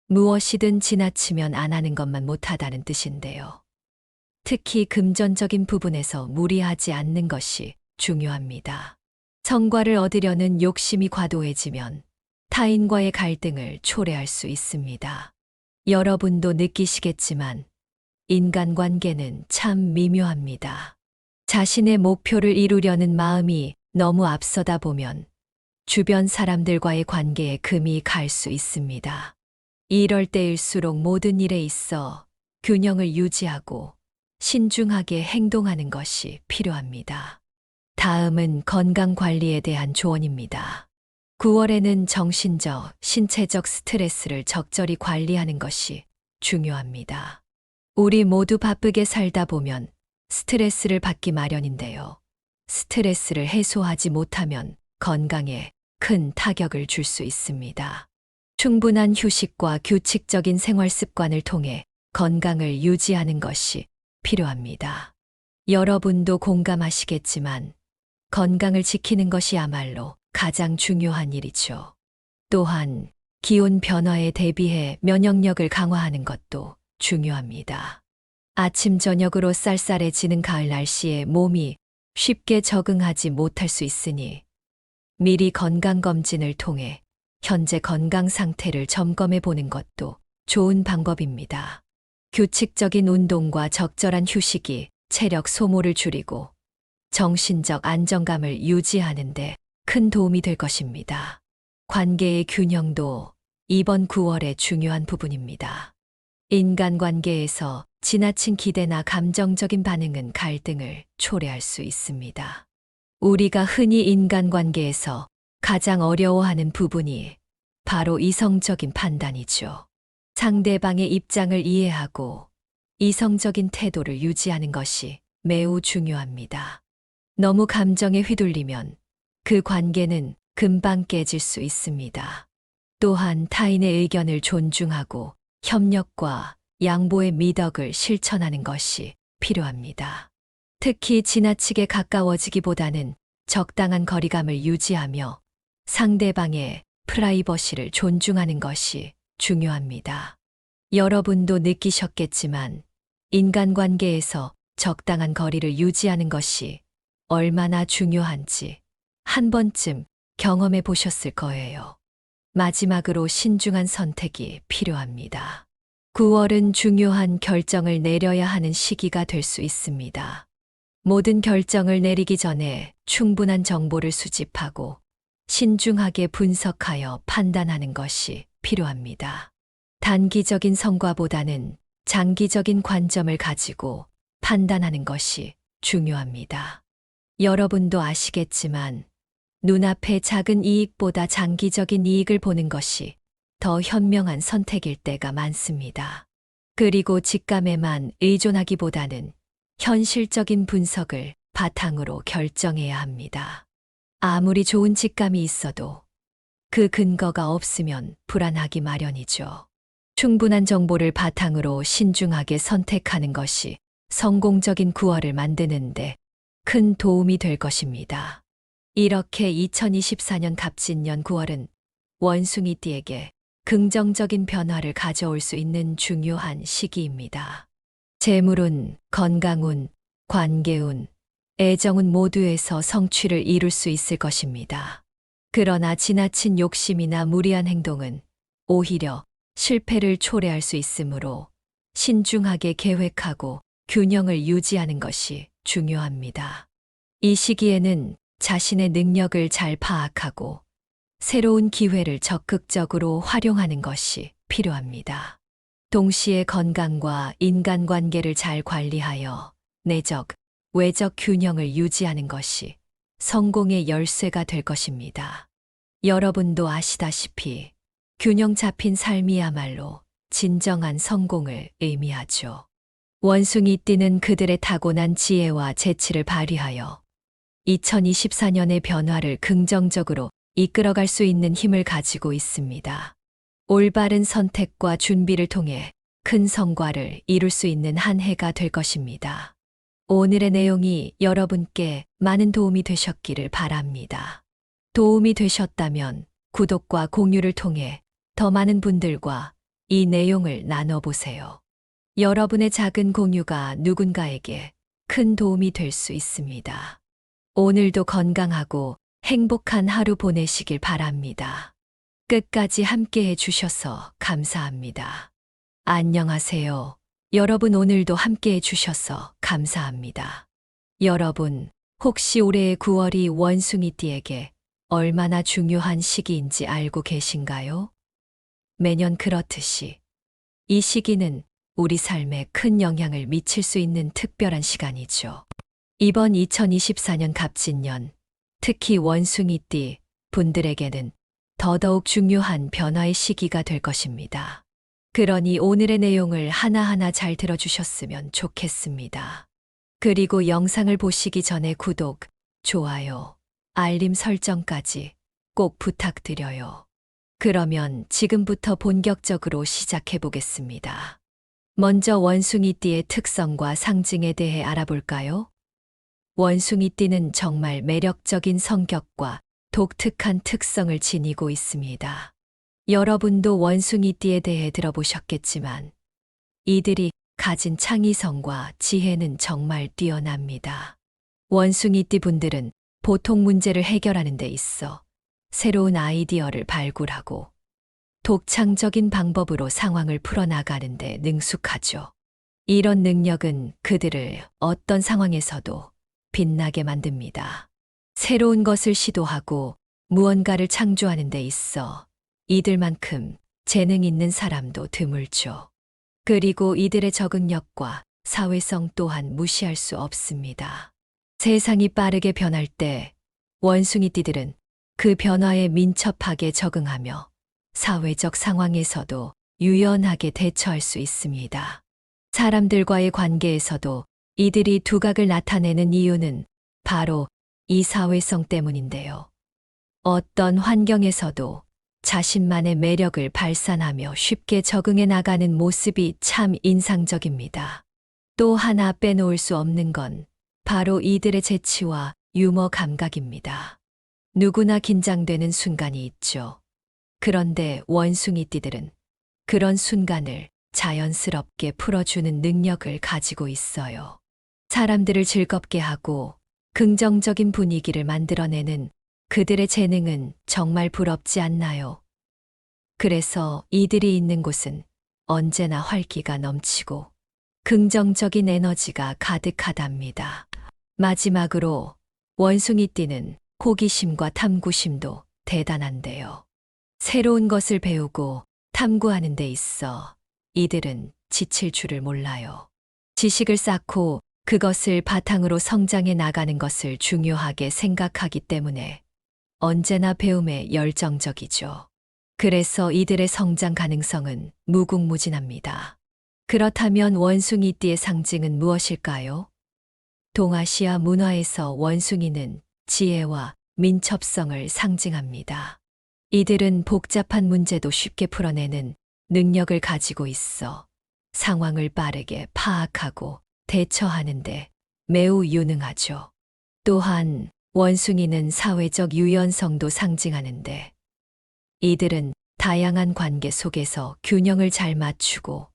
무엇이든 지나치면 안 하는 것만 못하다는 뜻인데요. 특히 금전적인 부분에서 무리하지 않는 것이 중요합니다. 성과를 얻으려는 욕심이 과도해지면 타인과의 갈등을 초래할 수 있습니다. 여러분도 느끼시겠지만 인간관계는 참 미묘합니다. 자신의 목표를 이루려는 마음이 너무 앞서다 보면 주변 사람들과의 관계에 금이 갈 수 있습니다. 이럴 때일수록 모든 일에 있어 균형을 유지하고 신중하게 행동하는 것이 필요합니다. 다음은 건강 관리에 대한 조언입니다. 9월에는 정신적, 신체적 스트레스를 적절히 관리하는 것이 중요합니다. 우리 모두 바쁘게 살다 보면 스트레스를 받기 마련인데요. 스트레스를 해소하지 못하면 건강에 큰 타격을 줄 수 있습니다. 충분한 휴식과 규칙적인 생활 습관을 통해 건강을 유지하는 것이 필요합니다. 여러분도 공감하시겠지만 건강을 지키는 것이야말로 가장 중요한 일이죠. 또한 기온 변화에 대비해 면역력을 강화하는 것도 중요합니다. 아침 저녁으로 쌀쌀해지는 가을 날씨에 몸이 쉽게 적응하지 못할 수 있으니 미리 건강검진을 통해 현재 건강 상태를 점검해 보는 것도 좋은 방법입니다. 규칙적인 운동과 적절한 휴식이 체력 소모를 줄이고 정신적 안정감을 유지하는 데 큰 도움이 될 것입니다. 관계의 균형도 이번 9월의 중요한 부분입니다. 인간관계에서 지나친 기대나 감정적인 반응은 갈등을 초래할 수 있습니다. 우리가 흔히 인간관계에서 가장 어려워하는 부분이 바로 이성적인 판단이죠. 상대방의 입장을 이해하고 이성적인 태도를 유지하는 것이 매우 중요합니다. 너무 감정에 휘둘리면 그 관계는 금방 깨질 수 있습니다. 또한 타인의 의견을 존중하고 협력과 양보의 미덕을 실천하는 것이 필요합니다. 특히 지나치게 가까워지기보다는 적당한 거리감을 유지하며 상대방의 프라이버시를 존중하는 것이 중요합니다. 여러분도 느끼셨겠지만 인간관계에서 적당한 거리를 유지하는 것이 얼마나 중요한지 한 번쯤 경험해 보셨을 거예요. 마지막으로 신중한 선택이 필요합니다. 9월은 중요한 결정을 내려야 하는 시기가 될 수 있습니다. 모든 결정을 내리기 전에 충분한 정보를 수집하고 신중하게 분석하여 판단하는 것이 필요합니다. 단기적인 성과보다는 장기적인 관점을 가지고 판단하는 것이 중요합니다. 여러분도 아시겠지만 눈앞의 작은 이익보다 장기적인 이익을 보는 것이 더 현명한 선택일 때가 많습니다. 그리고 직감에만 의존하기보다는 현실적인 분석을 바탕으로 결정해야 합니다. 아무리 좋은 직감이 있어도 그 근거가 없으면 불안하기 마련이죠. 충분한 정보를 바탕으로 신중하게 선택하는 것이 성공적인 9월을 만드는데 큰 도움이 될 것입니다. 이렇게 2024년 갑진년 9월은 원숭이띠에게 긍정적인 변화를 가져올 수 있는 중요한 시기입니다. 재물운, 건강운, 관계운, 애정운 모두에서 성취를 이룰 수 있을 것입니다. 그러나 지나친 욕심이나 무리한 행동은 오히려 실패를 초래할 수 있으므로 신중하게 계획하고 균형을 유지하는 것이 중요합니다. 이 시기에는 자신의 능력을 잘 파악하고 새로운 기회를 적극적으로 활용하는 것이 필요합니다. 동시에 건강과 인간관계를 잘 관리하여 내적, 외적 균형을 유지하는 것이 성공의 열쇠가 될 것입니다. 여러분도 아시다시피 균형 잡힌 삶이야말로 진정한 성공을 의미하죠. 원숭이띠는 그들의 타고난 지혜와 재치를 발휘하여 2024년의 변화를 긍정적으로 이끌어갈 수 있는 힘을 가지고 있습니다. 올바른 선택과 준비를 통해 큰 성과를 이룰 수 있는 한 해가 될 것입니다. 오늘의 내용이 여러분께 많은 도움이 되셨기를 바랍니다. 도움이 되셨다면 구독과 공유를 통해 더 많은 분들과 이 내용을 나눠보세요. 여러분의 작은 공유가 누군가에게 큰 도움이 될 수 있습니다. 오늘도 건강하고 행복한 하루 보내시길 바랍니다. 끝까지 함께 해주셔서 감사합니다. 안녕하세요. 여러분 오늘도 함께 해주셔서 감사합니다. 여러분, 혹시 올해의 9월이 원숭이띠에게 얼마나 중요한 시기인지 알고 계신가요? 매년 그렇듯이 이 시기는 우리 삶에 큰 영향을 미칠 수 있는 특별한 시간이죠. 이번 2024년 갑진년, 특히 원숭이띠 분들에게는 더더욱 중요한 변화의 시기가 될 것입니다. 그러니 오늘의 내용을 하나하나 잘 들어주셨으면 좋겠습니다. 그리고 영상을 보시기 전에 구독, 좋아요, 알림 설정까지 꼭 부탁드려요. 그러면 지금부터 본격적으로 시작해 보겠습니다. 먼저 원숭이띠의 특성과 상징에 대해 알아볼까요? 원숭이띠는 정말 매력적인 성격과 독특한 특성을 지니고 있습니다. 여러분도 원숭이띠에 대해 들어보셨겠지만 이들이 가진 창의성과 지혜는 정말 뛰어납니다. 원숭이띠 분들은 보통 문제를 해결하는 데 있어 새로운 아이디어를 발굴하고 독창적인 방법으로 상황을 풀어나가는 데 능숙하죠. 이런 능력은 그들을 어떤 상황에서도 빛나게 만듭니다. 새로운 것을 시도하고 무언가를 창조하는 데 있어 이들만큼 재능 있는 사람도 드물죠. 그리고 이들의 적응력과 사회성 또한 무시할 수 없습니다. 세상이 빠르게 변할 때 원숭이띠들은 그 변화에 민첩하게 적응하며 사회적 상황에서도 유연하게 대처할 수 있습니다. 사람들과의 관계에서도 이들이 두각을 나타내는 이유는 바로 이 사회성 때문인데요. 어떤 환경에서도 자신만의 매력을 발산하며 쉽게 적응해 나가는 모습이 참 인상적입니다. 또 하나 빼놓을 수 없는 건 바로 이들의 재치와 유머 감각입니다. 누구나 긴장되는 순간이 있죠. 그런데 원숭이띠들은 그런 순간을 자연스럽게 풀어주는 능력을 가지고 있어요. 사람들을 즐겁게 하고 긍정적인 분위기를 만들어내는 그들의 재능은 정말 부럽지 않나요? 그래서 이들이 있는 곳은 언제나 활기가 넘치고 긍정적인 에너지가 가득하답니다. 마지막으로 원숭이띠는 호기심과 탐구심도 대단한데요. 새로운 것을 배우고 탐구하는 데 있어 이들은 지칠 줄을 몰라요. 지식을 쌓고 그것을 바탕으로 성장해 나가는 것을 중요하게 생각하기 때문에 언제나 배움에 열정적이죠. 그래서 이들의 성장 가능성은 무궁무진합니다. 그렇다면 원숭이띠의 상징은 무엇일까요? 동아시아 문화에서 원숭이는 지혜와 민첩성을 상징합니다. 이들은 복잡한 문제도 쉽게 풀어내는 능력을 가지고 있어 상황을 빠르게 파악하고 대처하는데 매우 유능하죠. 또한 원숭이는 사회적 유연성도 상징하는데 이들은 다양한 관계 속에서 균형을 잘 맞추고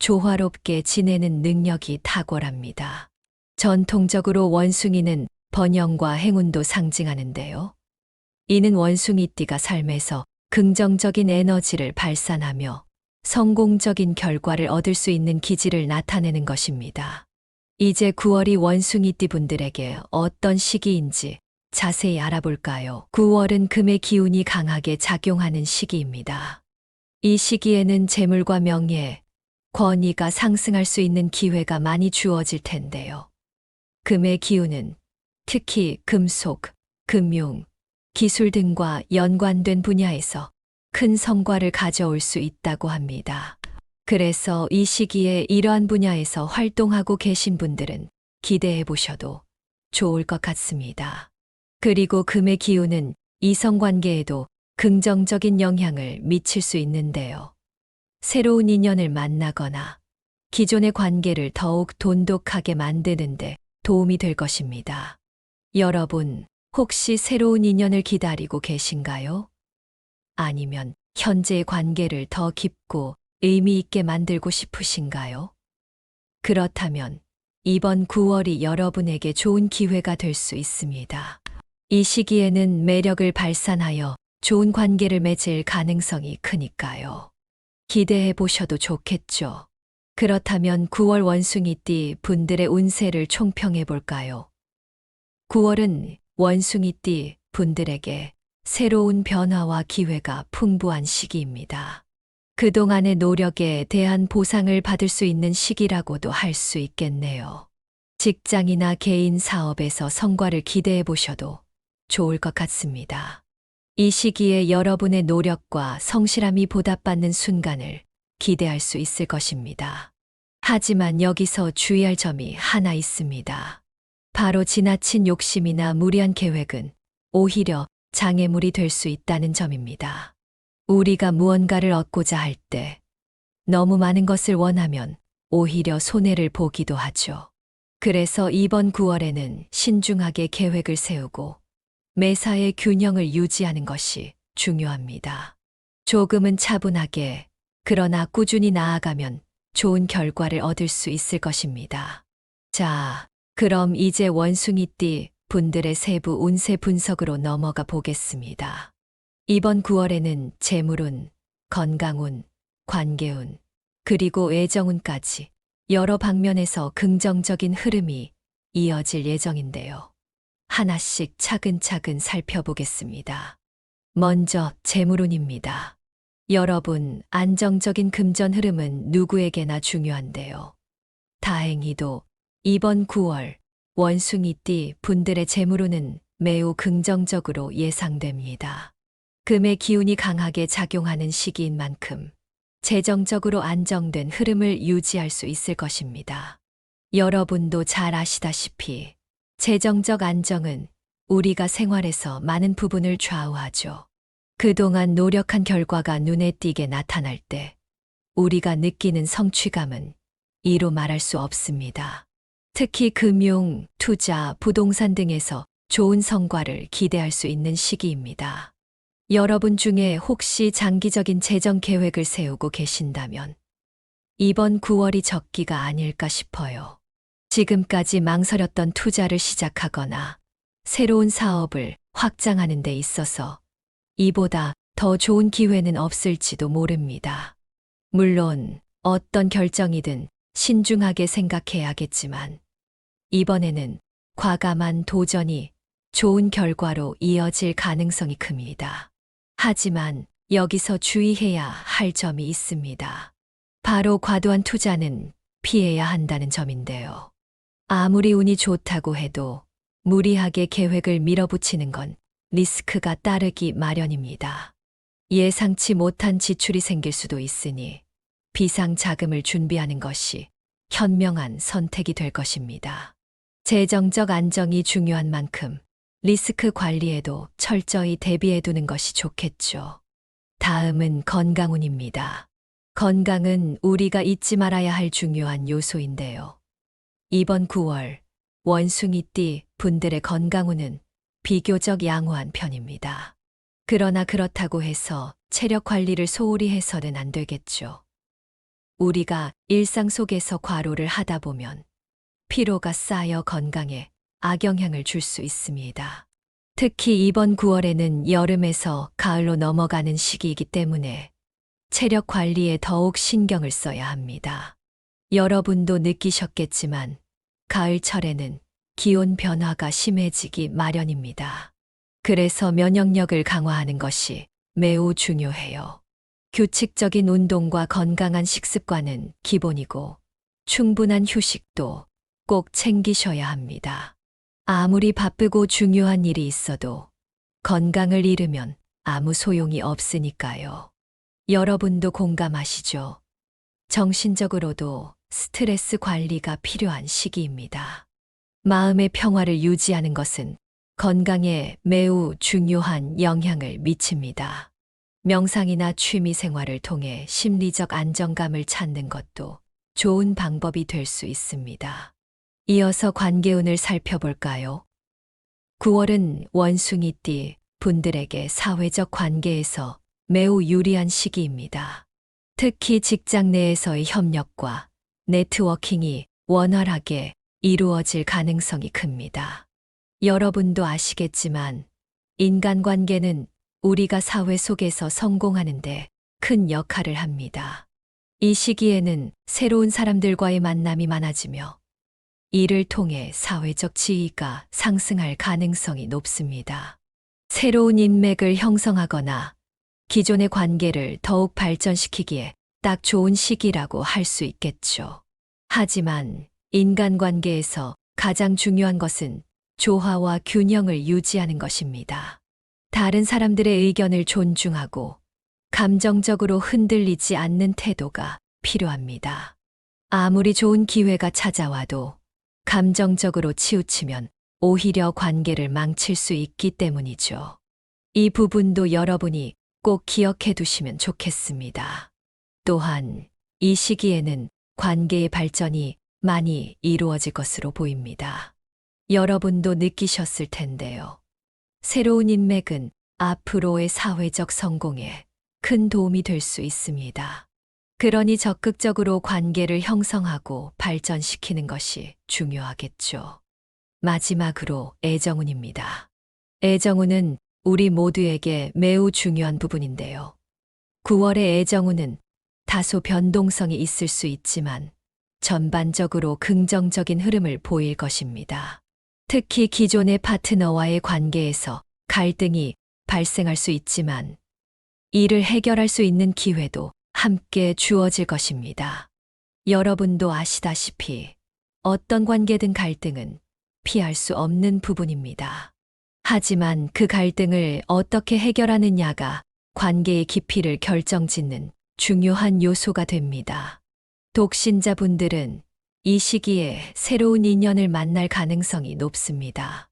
조화롭게 지내는 능력이 탁월합니다. 전통적으로 원숭이는 번영과 행운도 상징하는데요. 이는 원숭이띠가 삶에서 긍정적인 에너지를 발산하며 성공적인 결과를 얻을 수 있는 기질을 나타내는 것입니다. 이제 9월이 원숭이띠 분들에게 어떤 시기인지 자세히 알아볼까요? 9월은 금의 기운이 강하게 작용하는 시기입니다. 이 시기에는 재물과 명예, 권위가 상승할 수 있는 기회가 많이 주어질 텐데요. 금의 기운은 특히 금속, 금융, 기술 등과 연관된 분야에서 큰 성과를 가져올 수 있다고 합니다. 그래서 이 시기에 이러한 분야에서 활동하고 계신 분들은 기대해 보셔도 좋을 것 같습니다. 그리고 금의 기운은 이성관계에도 긍정적인 영향을 미칠 수 있는데요. 새로운 인연을 만나거나 기존의 관계를 더욱 돈독하게 만드는데 도움이 될 것입니다. 여러분, 혹시 새로운 인연을 기다리고 계신가요? 아니면 현재의 관계를 더 깊고 의미 있게 만들고 싶으신가요? 그렇다면 이번 9월이 여러분에게 좋은 기회가 될 수 있습니다. 이 시기에는 매력을 발산하여 좋은 관계를 맺을 가능성이 크니까요. 기대해 보셔도 좋겠죠. 그렇다면 9월 원숭이띠 분들의 운세를 총평해 볼까요? 9월은 원숭이띠 분들에게 새로운 변화와 기회가 풍부한 시기입니다. 그동안의 노력에 대한 보상을 받을 수 있는 시기라고도 할 수 있겠네요. 직장이나 개인 사업에서 성과를 기대해 보셔도 좋을 것 같습니다. 이 시기에 여러분의 노력과 성실함이 보답받는 순간을 기대할 수 있을 것입니다. 하지만 여기서 주의할 점이 하나 있습니다. 바로 지나친 욕심이나 무리한 계획은 오히려 장애물이 될 수 있다는 점입니다. 우리가 무언가를 얻고자 할 때 너무 많은 것을 원하면 오히려 손해를 보기도 하죠. 그래서 이번 9월에는 신중하게 계획을 세우고 매사의 균형을 유지하는 것이 중요합니다. 조금은 차분하게, 그러나 꾸준히 나아가면 좋은 결과를 얻을 수 있을 것입니다. 자, 그럼 이제 원숭이띠 분들의 세부 운세 분석으로 넘어가 보겠습니다. 이번 9월에는 재물운, 건강운, 관계운, 그리고 애정운까지 여러 방면에서 긍정적인 흐름이 이어질 예정인데요. 하나씩 차근차근 살펴보겠습니다. 먼저 재물운입니다. 여러분, 안정적인 금전 흐름은 누구에게나 중요한데요. 다행히도 이번 9월 원숭이띠 분들의 재물운은 매우 긍정적으로 예상됩니다. 금의 기운이 강하게 작용하는 시기인 만큼 재정적으로 안정된 흐름을 유지할 수 있을 것입니다. 여러분도 잘 아시다시피 재정적 안정은 우리가 생활에서 많은 부분을 좌우하죠. 그동안 노력한 결과가 눈에 띄게 나타날 때 우리가 느끼는 성취감은 이루 말할 수 없습니다. 특히 금융, 투자, 부동산 등에서 좋은 성과를 기대할 수 있는 시기입니다. 여러분 중에 혹시 장기적인 재정 계획을 세우고 계신다면 이번 9월이 적기가 아닐까 싶어요. 지금까지 망설였던 투자를 시작하거나 새로운 사업을 확장하는 데 있어서 이보다 더 좋은 기회는 없을지도 모릅니다. 물론 어떤 결정이든 신중하게 생각해야겠지만 이번에는 과감한 도전이 좋은 결과로 이어질 가능성이 큽니다. 하지만 여기서 주의해야 할 점이 있습니다. 바로 과도한 투자는 피해야 한다는 점인데요. 아무리 운이 좋다고 해도 무리하게 계획을 밀어붙이는 건 리스크가 따르기 마련입니다. 예상치 못한 지출이 생길 수도 있으니 비상자금을 준비하는 것이 현명한 선택이 될 것입니다. 재정적 안정이 중요한 만큼 리스크 관리에도 철저히 대비해 두는 것이 좋겠죠. 다음은 건강운입니다. 건강은 우리가 잊지 말아야 할 중요한 요소인데요. 이번 9월 원숭이띠 분들의 건강운은 비교적 양호한 편입니다. 그러나 그렇다고 해서 체력 관리를 소홀히 해서는 안 되겠죠. 우리가 일상 속에서 과로를 하다 보면 피로가 쌓여 건강에 악영향을 줄 수 있습니다. 특히 이번 9월에는 여름에서 가을로 넘어가는 시기이기 때문에 체력 관리에 더욱 신경을 써야 합니다. 여러분도 느끼셨겠지만 가을철에는 기온 변화가 심해지기 마련입니다. 그래서 면역력을 강화하는 것이 매우 중요해요. 규칙적인 운동과 건강한 식습관은 기본이고 충분한 휴식도 꼭 챙기셔야 합니다. 아무리 바쁘고 중요한 일이 있어도 건강을 잃으면 아무 소용이 없으니까요. 여러분도 공감하시죠? 정신적으로도 스트레스 관리가 필요한 시기입니다. 마음의 평화를 유지하는 것은 건강에 매우 중요한 영향을 미칩니다. 명상이나 취미 생활을 통해 심리적 안정감을 찾는 것도 좋은 방법이 될 수 있습니다. 이어서 관계운을 살펴볼까요? 9월은 원숭이띠 분들에게 사회적 관계에서 매우 유리한 시기입니다. 특히 직장 내에서의 협력과 네트워킹이 원활하게 이루어질 가능성이 큽니다. 여러분도 아시겠지만 인간관계는 우리가 사회 속에서 성공하는데 큰 역할을 합니다. 이 시기에는 새로운 사람들과의 만남이 많아지며 이를 통해 사회적 지위가 상승할 가능성이 높습니다. 새로운 인맥을 형성하거나 기존의 관계를 더욱 발전시키기에 딱 좋은 시기라고 할 수 있겠죠. 하지만 인간관계에서 가장 중요한 것은 조화와 균형을 유지하는 것입니다. 다른 사람들의 의견을 존중하고 감정적으로 흔들리지 않는 태도가 필요합니다. 아무리 좋은 기회가 찾아와도 감정적으로 치우치면 오히려 관계를 망칠 수 있기 때문이죠. 이 부분도 여러분이 꼭 기억해 두시면 좋겠습니다. 또한 이 시기에는 관계의 발전이 많이 이루어질 것으로 보입니다. 여러분도 느끼셨을 텐데요. 새로운 인맥은 앞으로의 사회적 성공에 큰 도움이 될 수 있습니다. 그러니 적극적으로 관계를 형성하고 발전시키는 것이 중요하겠죠. 마지막으로 애정운입니다. 애정운은 우리 모두에게 매우 중요한 부분인데요. 9월의 애정운은 다소 변동성이 있을 수 있지만 전반적으로 긍정적인 흐름을 보일 것입니다. 특히 기존의 파트너와의 관계에서 갈등이 발생할 수 있지만 이를 해결할 수 있는 기회도 함께 주어질 것입니다. 여러분도 아시다시피 어떤 관계든 갈등은 피할 수 없는 부분입니다. 하지만 그 갈등을 어떻게 해결하느냐가 관계의 깊이를 결정짓는 중요한 요소가 됩니다. 독신자분들은 이 시기에 새로운 인연을 만날 가능성이 높습니다.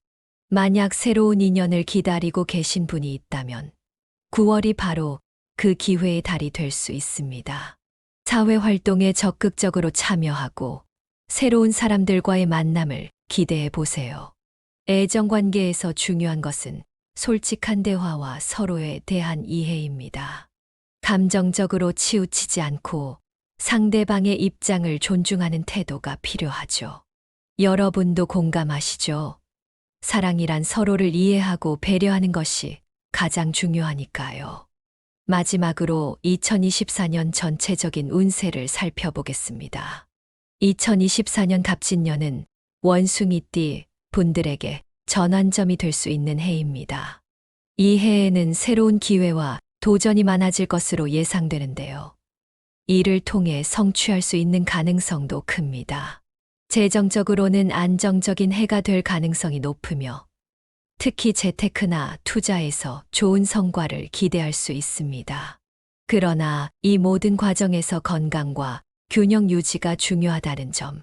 만약 새로운 인연을 기다리고 계신 분이 있다면 9월이 바로 그 기회의 달이 될 수 있습니다. 사회 활동에 적극적으로 참여하고 새로운 사람들과의 만남을 기대해 보세요. 애정 관계에서 중요한 것은 솔직한 대화와 서로에 대한 이해입니다. 감정적으로 치우치지 않고 상대방의 입장을 존중하는 태도가 필요하죠. 여러분도 공감하시죠? 사랑이란 서로를 이해하고 배려하는 것이 가장 중요하니까요. 마지막으로 2024년 전체적인 운세를 살펴보겠습니다. 2024년 갑진년은 원숭이띠 분들에게 전환점이 될 수 있는 해입니다. 이 해에는 새로운 기회와 도전이 많아질 것으로 예상되는데요. 이를 통해 성취할 수 있는 가능성도 큽니다. 재정적으로는 안정적인 해가 될 가능성이 높으며 특히 재테크나 투자에서 좋은 성과를 기대할 수 있습니다. 그러나 이 모든 과정에서 건강과 균형 유지가 중요하다는 점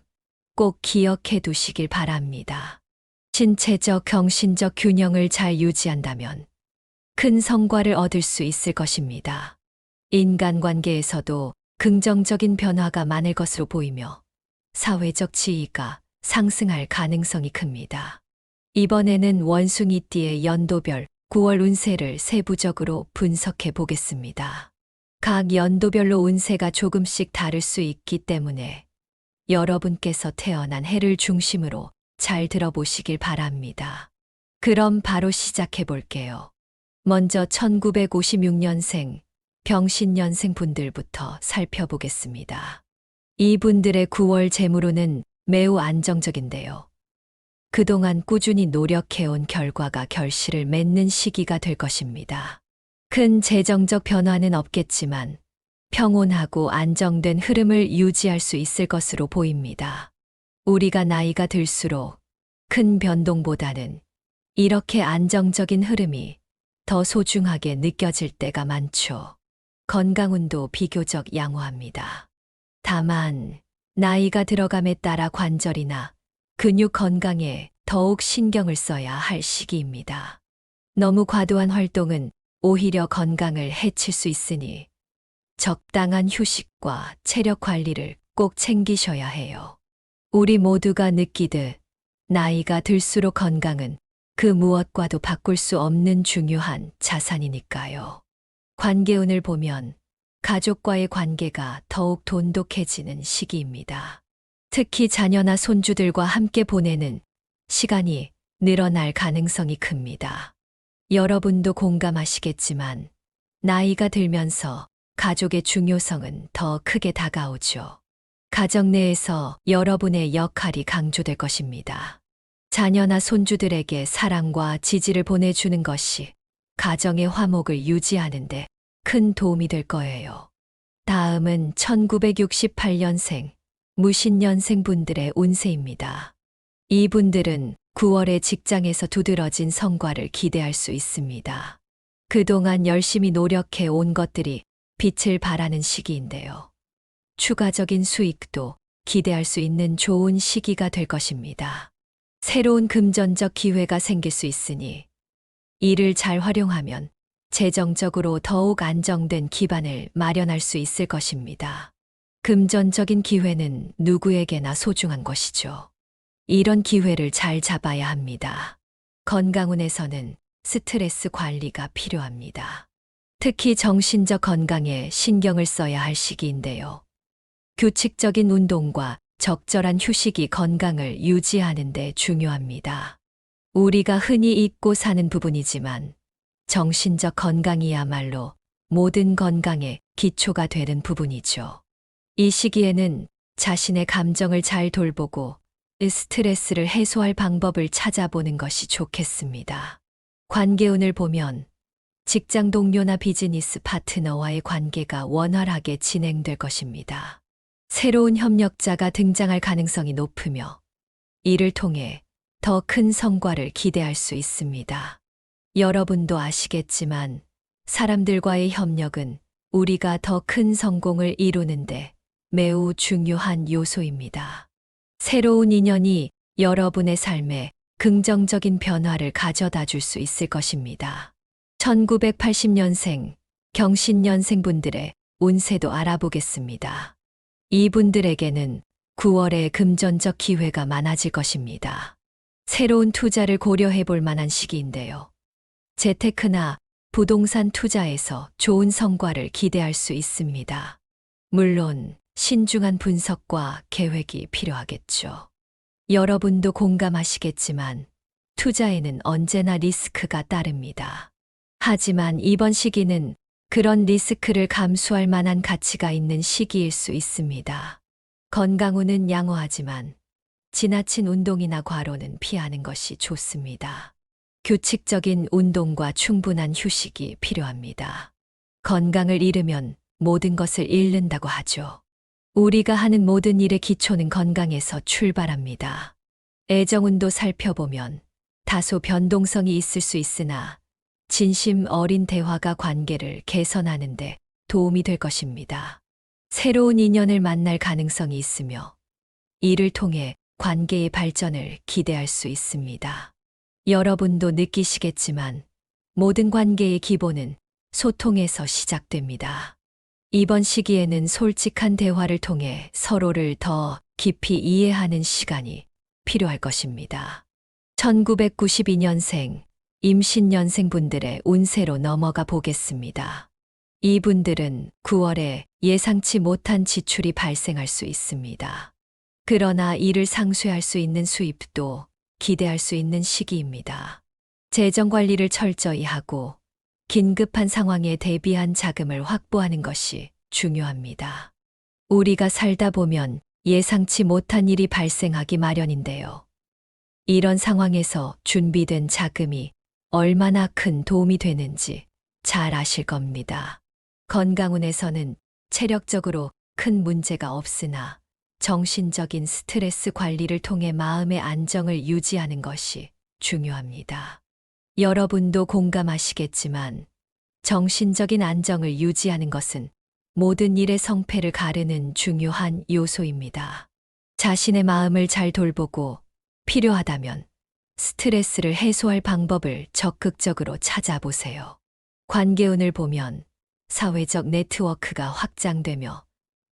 꼭 기억해 두시길 바랍니다. 신체적, 정신적 균형을 잘 유지한다면 큰 성과를 얻을 수 있을 것입니다. 인간관계에서도 긍정적인 변화가 많을 것으로 보이며 사회적 지위가 상승할 가능성이 큽니다. 이번에는 원숭이띠의 연도별 9월 운세를 세부적으로 분석해 보겠습니다. 각 연도별로 운세가 조금씩 다를 수 있기 때문에 여러분께서 태어난 해를 중심으로 잘 들어보시길 바랍니다. 그럼 바로 시작해 볼게요. 먼저 1956년생, 병신년생 분들부터 살펴보겠습니다. 이분들의 9월 재물운은 매우 안정적인데요. 그동안 꾸준히 노력해온 결과가 결실을 맺는 시기가 될 것입니다. 큰 재정적 변화는 없겠지만 평온하고 안정된 흐름을 유지할 수 있을 것으로 보입니다. 우리가 나이가 들수록 큰 변동보다는 이렇게 안정적인 흐름이 더 소중하게 느껴질 때가 많죠. 건강운도 비교적 양호합니다. 다만 나이가 들어감에 따라 관절이나 근육 건강에 더욱 신경을 써야 할 시기입니다. 너무 과도한 활동은 오히려 건강을 해칠 수 있으니 적당한 휴식과 체력 관리를 꼭 챙기셔야 해요. 우리 모두가 느끼듯 나이가 들수록 건강은 그 무엇과도 바꿀 수 없는 중요한 자산이니까요. 관계운을 보면 가족과의 관계가 더욱 돈독해지는 시기입니다. 특히 자녀나 손주들과 함께 보내는 시간이 늘어날 가능성이 큽니다. 여러분도 공감하시겠지만 나이가 들면서 가족의 중요성은 더 크게 다가오죠. 가정 내에서 여러분의 역할이 강조될 것입니다. 자녀나 손주들에게 사랑과 지지를 보내주는 것이 가정의 화목을 유지하는 데 큰 도움이 될 거예요. 다음은 1968년생, 무신년생 분들의 운세입니다. 이분들은 9월에 직장에서 두드러진 성과를 기대할 수 있습니다. 그동안 열심히 노력해 온 것들이 빛을 발하는 시기인데요. 추가적인 수익도 기대할 수 있는 좋은 시기가 될 것입니다. 새로운 금전적 기회가 생길 수 있으니 이를 잘 활용하면 재정적으로 더욱 안정된 기반을 마련할 수 있을 것입니다. 금전적인 기회는 누구에게나 소중한 것이죠. 이런 기회를 잘 잡아야 합니다. 건강운에서는 스트레스 관리가 필요합니다. 특히 정신적 건강에 신경을 써야 할 시기인데요. 규칙적인 운동과 적절한 휴식이 건강을 유지하는 데 중요합니다. 우리가 흔히 잊고 사는 부분이지만 정신적 건강이야말로 모든 건강의 기초가 되는 부분이죠. 이 시기에는 자신의 감정을 잘 돌보고 스트레스를 해소할 방법을 찾아보는 것이 좋겠습니다. 관계운을 보면 직장 동료나 비즈니스 파트너와의 관계가 원활하게 진행될 것입니다. 새로운 협력자가 등장할 가능성이 높으며 이를 통해 더 큰 성과를 기대할 수 있습니다. 여러분도 아시겠지만 사람들과의 협력은 우리가 더 큰 성공을 이루는데 매우 중요한 요소입니다. 새로운 인연이 여러분의 삶에 긍정적인 변화를 가져다 줄 수 있을 것입니다. 1980년생, 경신년생 분들의 운세도 알아보겠습니다. 이분들에게는 9월에 금전적 기회가 많아질 것입니다. 새로운 투자를 고려해 볼 만한 시기인데요. 재테크나 부동산 투자에서 좋은 성과를 기대할 수 있습니다. 물론 신중한 분석과 계획이 필요하겠죠. 여러분도 공감하시겠지만 투자에는 언제나 리스크가 따릅니다. 하지만 이번 시기는 그런 리스크를 감수할 만한 가치가 있는 시기일 수 있습니다. 건강운은 양호하지만 지나친 운동이나 과로는 피하는 것이 좋습니다. 규칙적인 운동과 충분한 휴식이 필요합니다. 건강을 잃으면 모든 것을 잃는다고 하죠. 우리가 하는 모든 일의 기초는 건강에서 출발합니다. 애정운도 살펴보면 다소 변동성이 있을 수 있으나 진심 어린 대화가 관계를 개선하는 데 도움이 될 것입니다. 새로운 인연을 만날 가능성이 있으며 이를 통해 관계의 발전을 기대할 수 있습니다. 여러분도 느끼시겠지만 모든 관계의 기본은 소통에서 시작됩니다. 이번 시기에는 솔직한 대화를 통해 서로를 더 깊이 이해하는 시간이 필요할 것입니다. 1992년생, 임신년생 분들의 운세로 넘어가 보겠습니다. 이분들은 9월에 예상치 못한 지출이 발생할 수 있습니다. 그러나 이를 상쇄할 수 있는 수입도 기대할 수 있는 시기입니다. 재정 관리를 철저히 하고 긴급한 상황에 대비한 자금을 확보하는 것이 중요합니다. 우리가 살다 보면 예상치 못한 일이 발생하기 마련인데요. 이런 상황에서 준비된 자금이 얼마나 큰 도움이 되는지 잘 아실 겁니다. 건강운에서는 체력적으로 큰 문제가 없으나 정신적인 스트레스 관리를 통해 마음의 안정을 유지하는 것이 중요합니다. 여러분도 공감하시겠지만 정신적인 안정을 유지하는 것은 모든 일의 성패를 가르는 중요한 요소입니다. 자신의 마음을 잘 돌보고 필요하다면 스트레스를 해소할 방법을 적극적으로 찾아보세요. 관계운을 보면 사회적 네트워크가 확장되며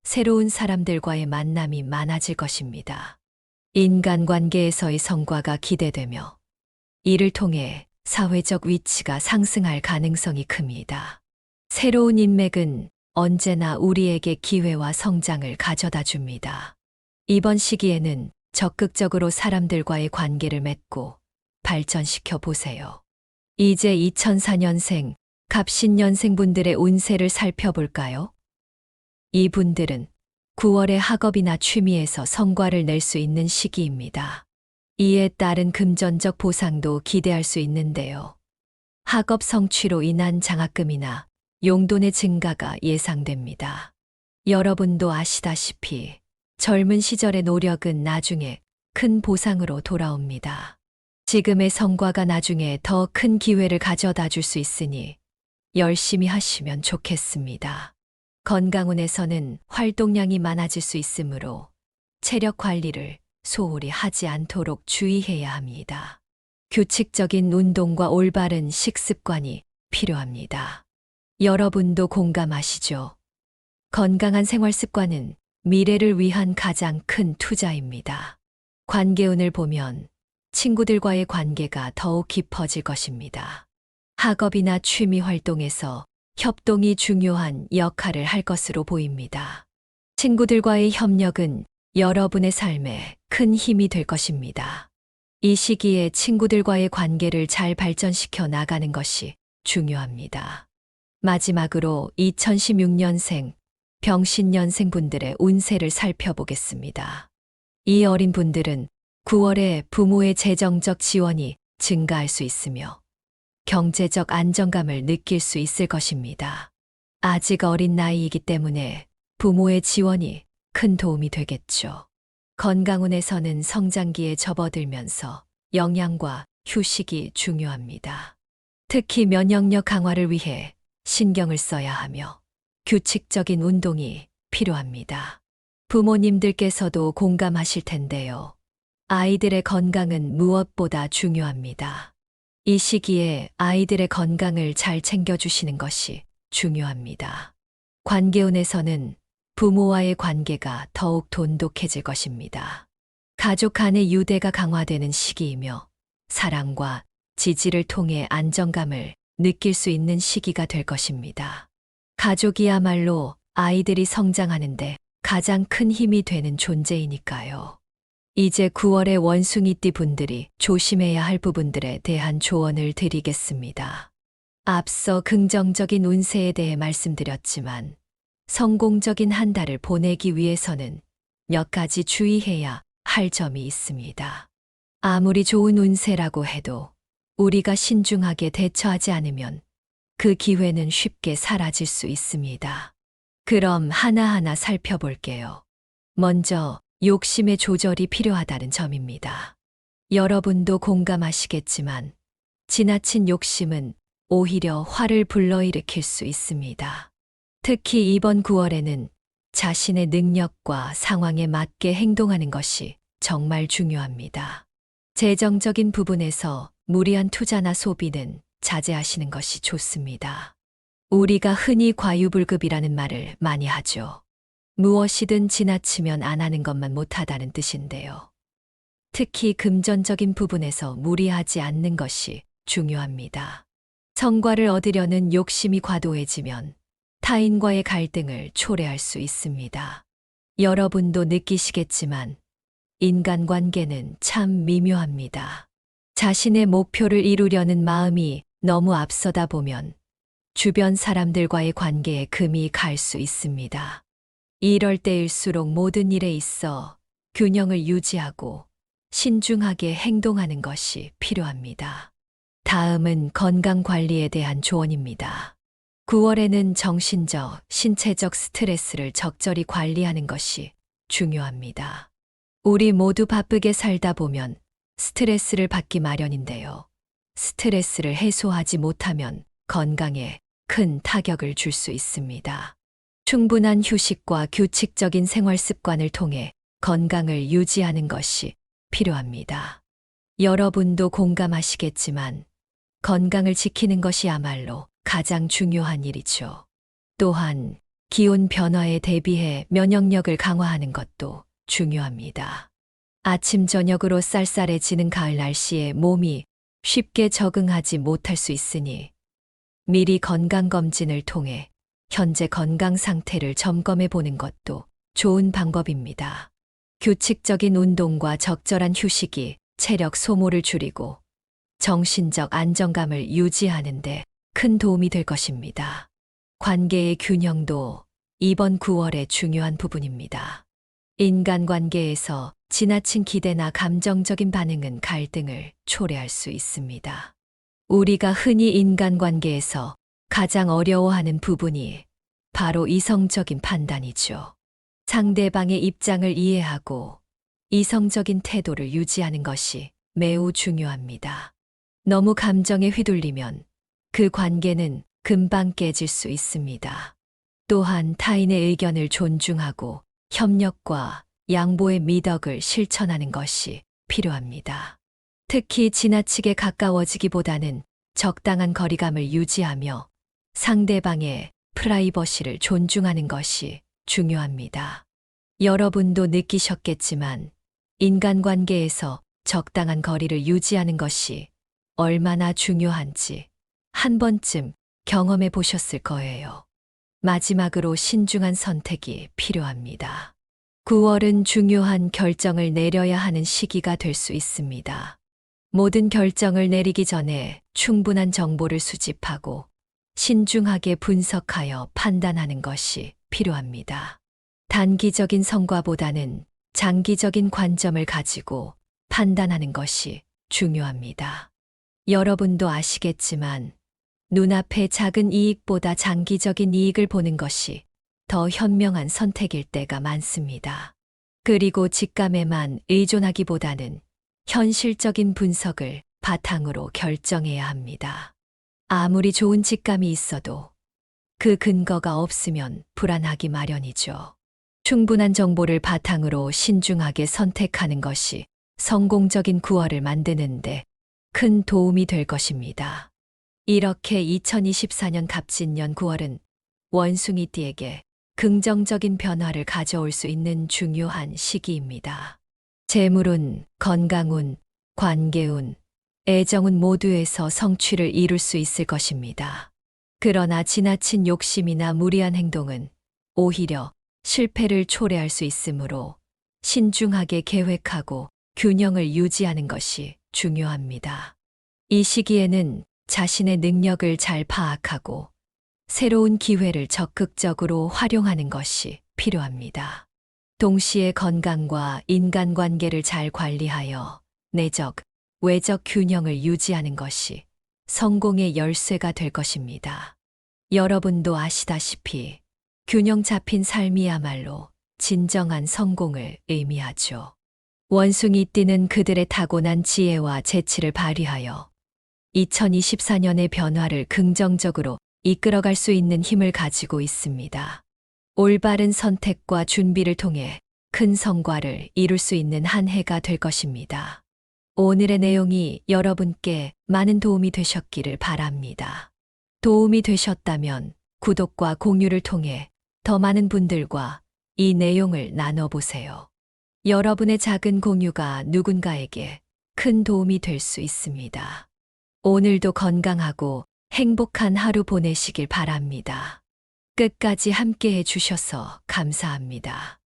새로운 사람들과의 만남이 많아질 것입니다. 인간관계에서의 성과가 기대되며 이를 통해 사회적 위치가 상승할 가능성이 큽니다. 새로운 인맥은 언제나 우리에게 기회와 성장을 가져다 줍니다. 이번 시기에는 적극적으로 사람들과의 관계를 맺고 발전시켜 보세요. 이제 2004년생, 갑신년생 분들의 운세를 살펴볼까요? 이분들은 9월에 학업이나 취미에서 성과를 낼 수 있는 시기입니다. 이에 따른 금전적 보상도 기대할 수 있는데요. 학업 성취로 인한 장학금이나 용돈의 증가가 예상됩니다. 여러분도 아시다시피 젊은 시절의 노력은 나중에 큰 보상으로 돌아옵니다. 지금의 성과가 나중에 더 큰 기회를 가져다 줄 수 있으니 열심히 하시면 좋겠습니다. 건강운에서는 활동량이 많아질 수 있으므로 체력 관리를 소홀히 하지 않도록 주의해야 합니다. 규칙적인 운동과 올바른 식습관이 필요합니다. 여러분도 공감하시죠? 건강한 생활 습관은 미래를 위한 가장 큰 투자입니다. 관계운을 보면 친구들과의 관계가 더욱 깊어질 것입니다. 학업이나 취미 활동에서 협동이 중요한 역할을 할 것으로 보입니다. 친구들과의 협력은 여러분의 삶에 큰 힘이 될 것입니다. 이 시기에 친구들과의 관계를 잘 발전시켜 나가는 것이 중요합니다. 마지막으로 2016년생, 병신년생 분들의 운세를 살펴보겠습니다. 이 어린 분들은 9월에 부모의 재정적 지원이 증가할 수 있으며 경제적 안정감을 느낄 수 있을 것입니다. 아직 어린 나이이기 때문에 부모의 지원이 큰 도움이 되겠죠. 건강운에서는 성장기에 접어들면서 영양과 휴식이 중요합니다. 특히 면역력 강화를 위해 신경을 써야 하며 규칙적인 운동이 필요합니다. 부모님들께서도 공감하실 텐데요. 아이들의 건강은 무엇보다 중요합니다. 이 시기에 아이들의 건강을 잘 챙겨주시는 것이 중요합니다. 관계운에서는 부모와의 관계가 더욱 돈독해질 것입니다. 가족 간의 유대가 강화되는 시기이며 사랑과 지지를 통해 안정감을 느낄 수 있는 시기가 될 것입니다. 가족이야말로 아이들이 성장하는데 가장 큰 힘이 되는 존재이니까요. 이제 9월의 원숭이띠 분들이 조심해야 할 부분들에 대한 조언을 드리겠습니다. 앞서 긍정적인 운세에 대해 말씀드렸지만 성공적인 한 달을 보내기 위해서는 몇 가지 주의해야 할 점이 있습니다. 아무리 좋은 운세라고 해도 우리가 신중하게 대처하지 않으면 그 기회는 쉽게 사라질 수 있습니다. 그럼 하나하나 살펴볼게요. 먼저 욕심의 조절이 필요하다는 점입니다. 여러분도 공감하시겠지만 지나친 욕심은 오히려 화를 불러일으킬 수 있습니다. 특히 이번 9월에는 자신의 능력과 상황에 맞게 행동하는 것이 정말 중요합니다. 재정적인 부분에서 무리한 투자나 소비는 자제하시는 것이 좋습니다. 우리가 흔히 과유불급이라는 말을 많이 하죠. 무엇이든 지나치면 안 하는 것만 못하다는 뜻인데요. 특히 금전적인 부분에서 무리하지 않는 것이 중요합니다. 성과를 얻으려는 욕심이 과도해지면 타인과의 갈등을 초래할 수 있습니다. 여러분도 느끼시겠지만 인간관계는 참 미묘합니다. 자신의 목표를 이루려는 마음이 너무 앞서다 보면 주변 사람들과의 관계에 금이 갈 수 있습니다. 이럴 때일수록 모든 일에 있어 균형을 유지하고 신중하게 행동하는 것이 필요합니다. 다음은 건강 관리에 대한 조언입니다. 9월에는 정신적, 신체적 스트레스를 적절히 관리하는 것이 중요합니다. 우리 모두 바쁘게 살다 보면 스트레스를 받기 마련인데요. 스트레스를 해소하지 못하면 건강에 큰 타격을 줄 수 있습니다. 충분한 휴식과 규칙적인 생활 습관을 통해 건강을 유지하는 것이 필요합니다. 여러분도 공감하시겠지만 건강을 지키는 것이야말로 가장 중요한 일이죠. 또한 기온 변화에 대비해 면역력을 강화하는 것도 중요합니다. 아침 저녁으로 쌀쌀해지는 가을 날씨에 몸이 쉽게 적응하지 못할 수 있으니 미리 건강검진을 통해 현재 건강 상태를 점검해 보는 것도 좋은 방법입니다. 규칙적인 운동과 적절한 휴식이 체력 소모를 줄이고 정신적 안정감을 유지하는 데 큰 도움이 될 것입니다. 관계의 균형도 이번 9월의 중요한 부분입니다. 인간관계에서 지나친 기대나 감정적인 반응은 갈등을 초래할 수 있습니다. 우리가 흔히 인간관계에서 가장 어려워하는 부분이 바로 이성적인 판단이죠. 상대방의 입장을 이해하고 이성적인 태도를 유지하는 것이 매우 중요합니다. 너무 감정에 휘둘리면 그 관계는 금방 깨질 수 있습니다. 또한 타인의 의견을 존중하고 협력과 양보의 미덕을 실천하는 것이 필요합니다. 특히 지나치게 가까워지기보다는 적당한 거리감을 유지하며 상대방의 프라이버시를 존중하는 것이 중요합니다. 여러분도 느끼셨겠지만 인간관계에서 적당한 거리를 유지하는 것이 얼마나 중요한지 한 번쯤 경험해 보셨을 거예요. 마지막으로 신중한 선택이 필요합니다. 9월은 중요한 결정을 내려야 하는 시기가 될 수 있습니다. 모든 결정을 내리기 전에 충분한 정보를 수집하고 신중하게 분석하여 판단하는 것이 필요합니다. 단기적인 성과보다는 장기적인 관점을 가지고 판단하는 것이 중요합니다. 여러분도 아시겠지만 눈앞의 작은 이익보다 장기적인 이익을 보는 것이 더 현명한 선택일 때가 많습니다. 그리고 직감에만 의존하기보다는 현실적인 분석을 바탕으로 결정해야 합니다. 아무리 좋은 직감이 있어도 그 근거가 없으면 불안하기 마련이죠. 충분한 정보를 바탕으로 신중하게 선택하는 것이 성공적인 9월을 만드는데 큰 도움이 될 것입니다. 이렇게 2024년 갑진년 9월은 원숭이띠에게 긍정적인 변화를 가져올 수 있는 중요한 시기입니다. 재물운, 건강운, 관계운, 애정운 모두에서 성취를 이룰 수 있을 것입니다. 그러나 지나친 욕심이나 무리한 행동은 오히려 실패를 초래할 수 있으므로 신중하게 계획하고 균형을 유지하는 것이 중요합니다. 이 시기에는 자신의 능력을 잘 파악하고 새로운 기회를 적극적으로 활용하는 것이 필요합니다. 동시에 건강과 인간관계를 잘 관리하여 내적, 외적 균형을 유지하는 것이 성공의 열쇠가 될 것입니다. 여러분도 아시다시피 균형 잡힌 삶이야말로 진정한 성공을 의미하죠. 원숭이띠는 그들의 타고난 지혜와 재치를 발휘하여 2024년의 변화를 긍정적으로 이끌어갈 수 있는 힘을 가지고 있습니다. 올바른 선택과 준비를 통해 큰 성과를 이룰 수 있는 한 해가 될 것입니다. 오늘의 내용이 여러분께 많은 도움이 되셨기를 바랍니다. 도움이 되셨다면 구독과 공유를 통해 더 많은 분들과 이 내용을 나눠보세요. 여러분의 작은 공유가 누군가에게 큰 도움이 될 수 있습니다. 오늘도 건강하고 행복한 하루 보내시길 바랍니다. 끝까지 함께 해주셔서 감사합니다.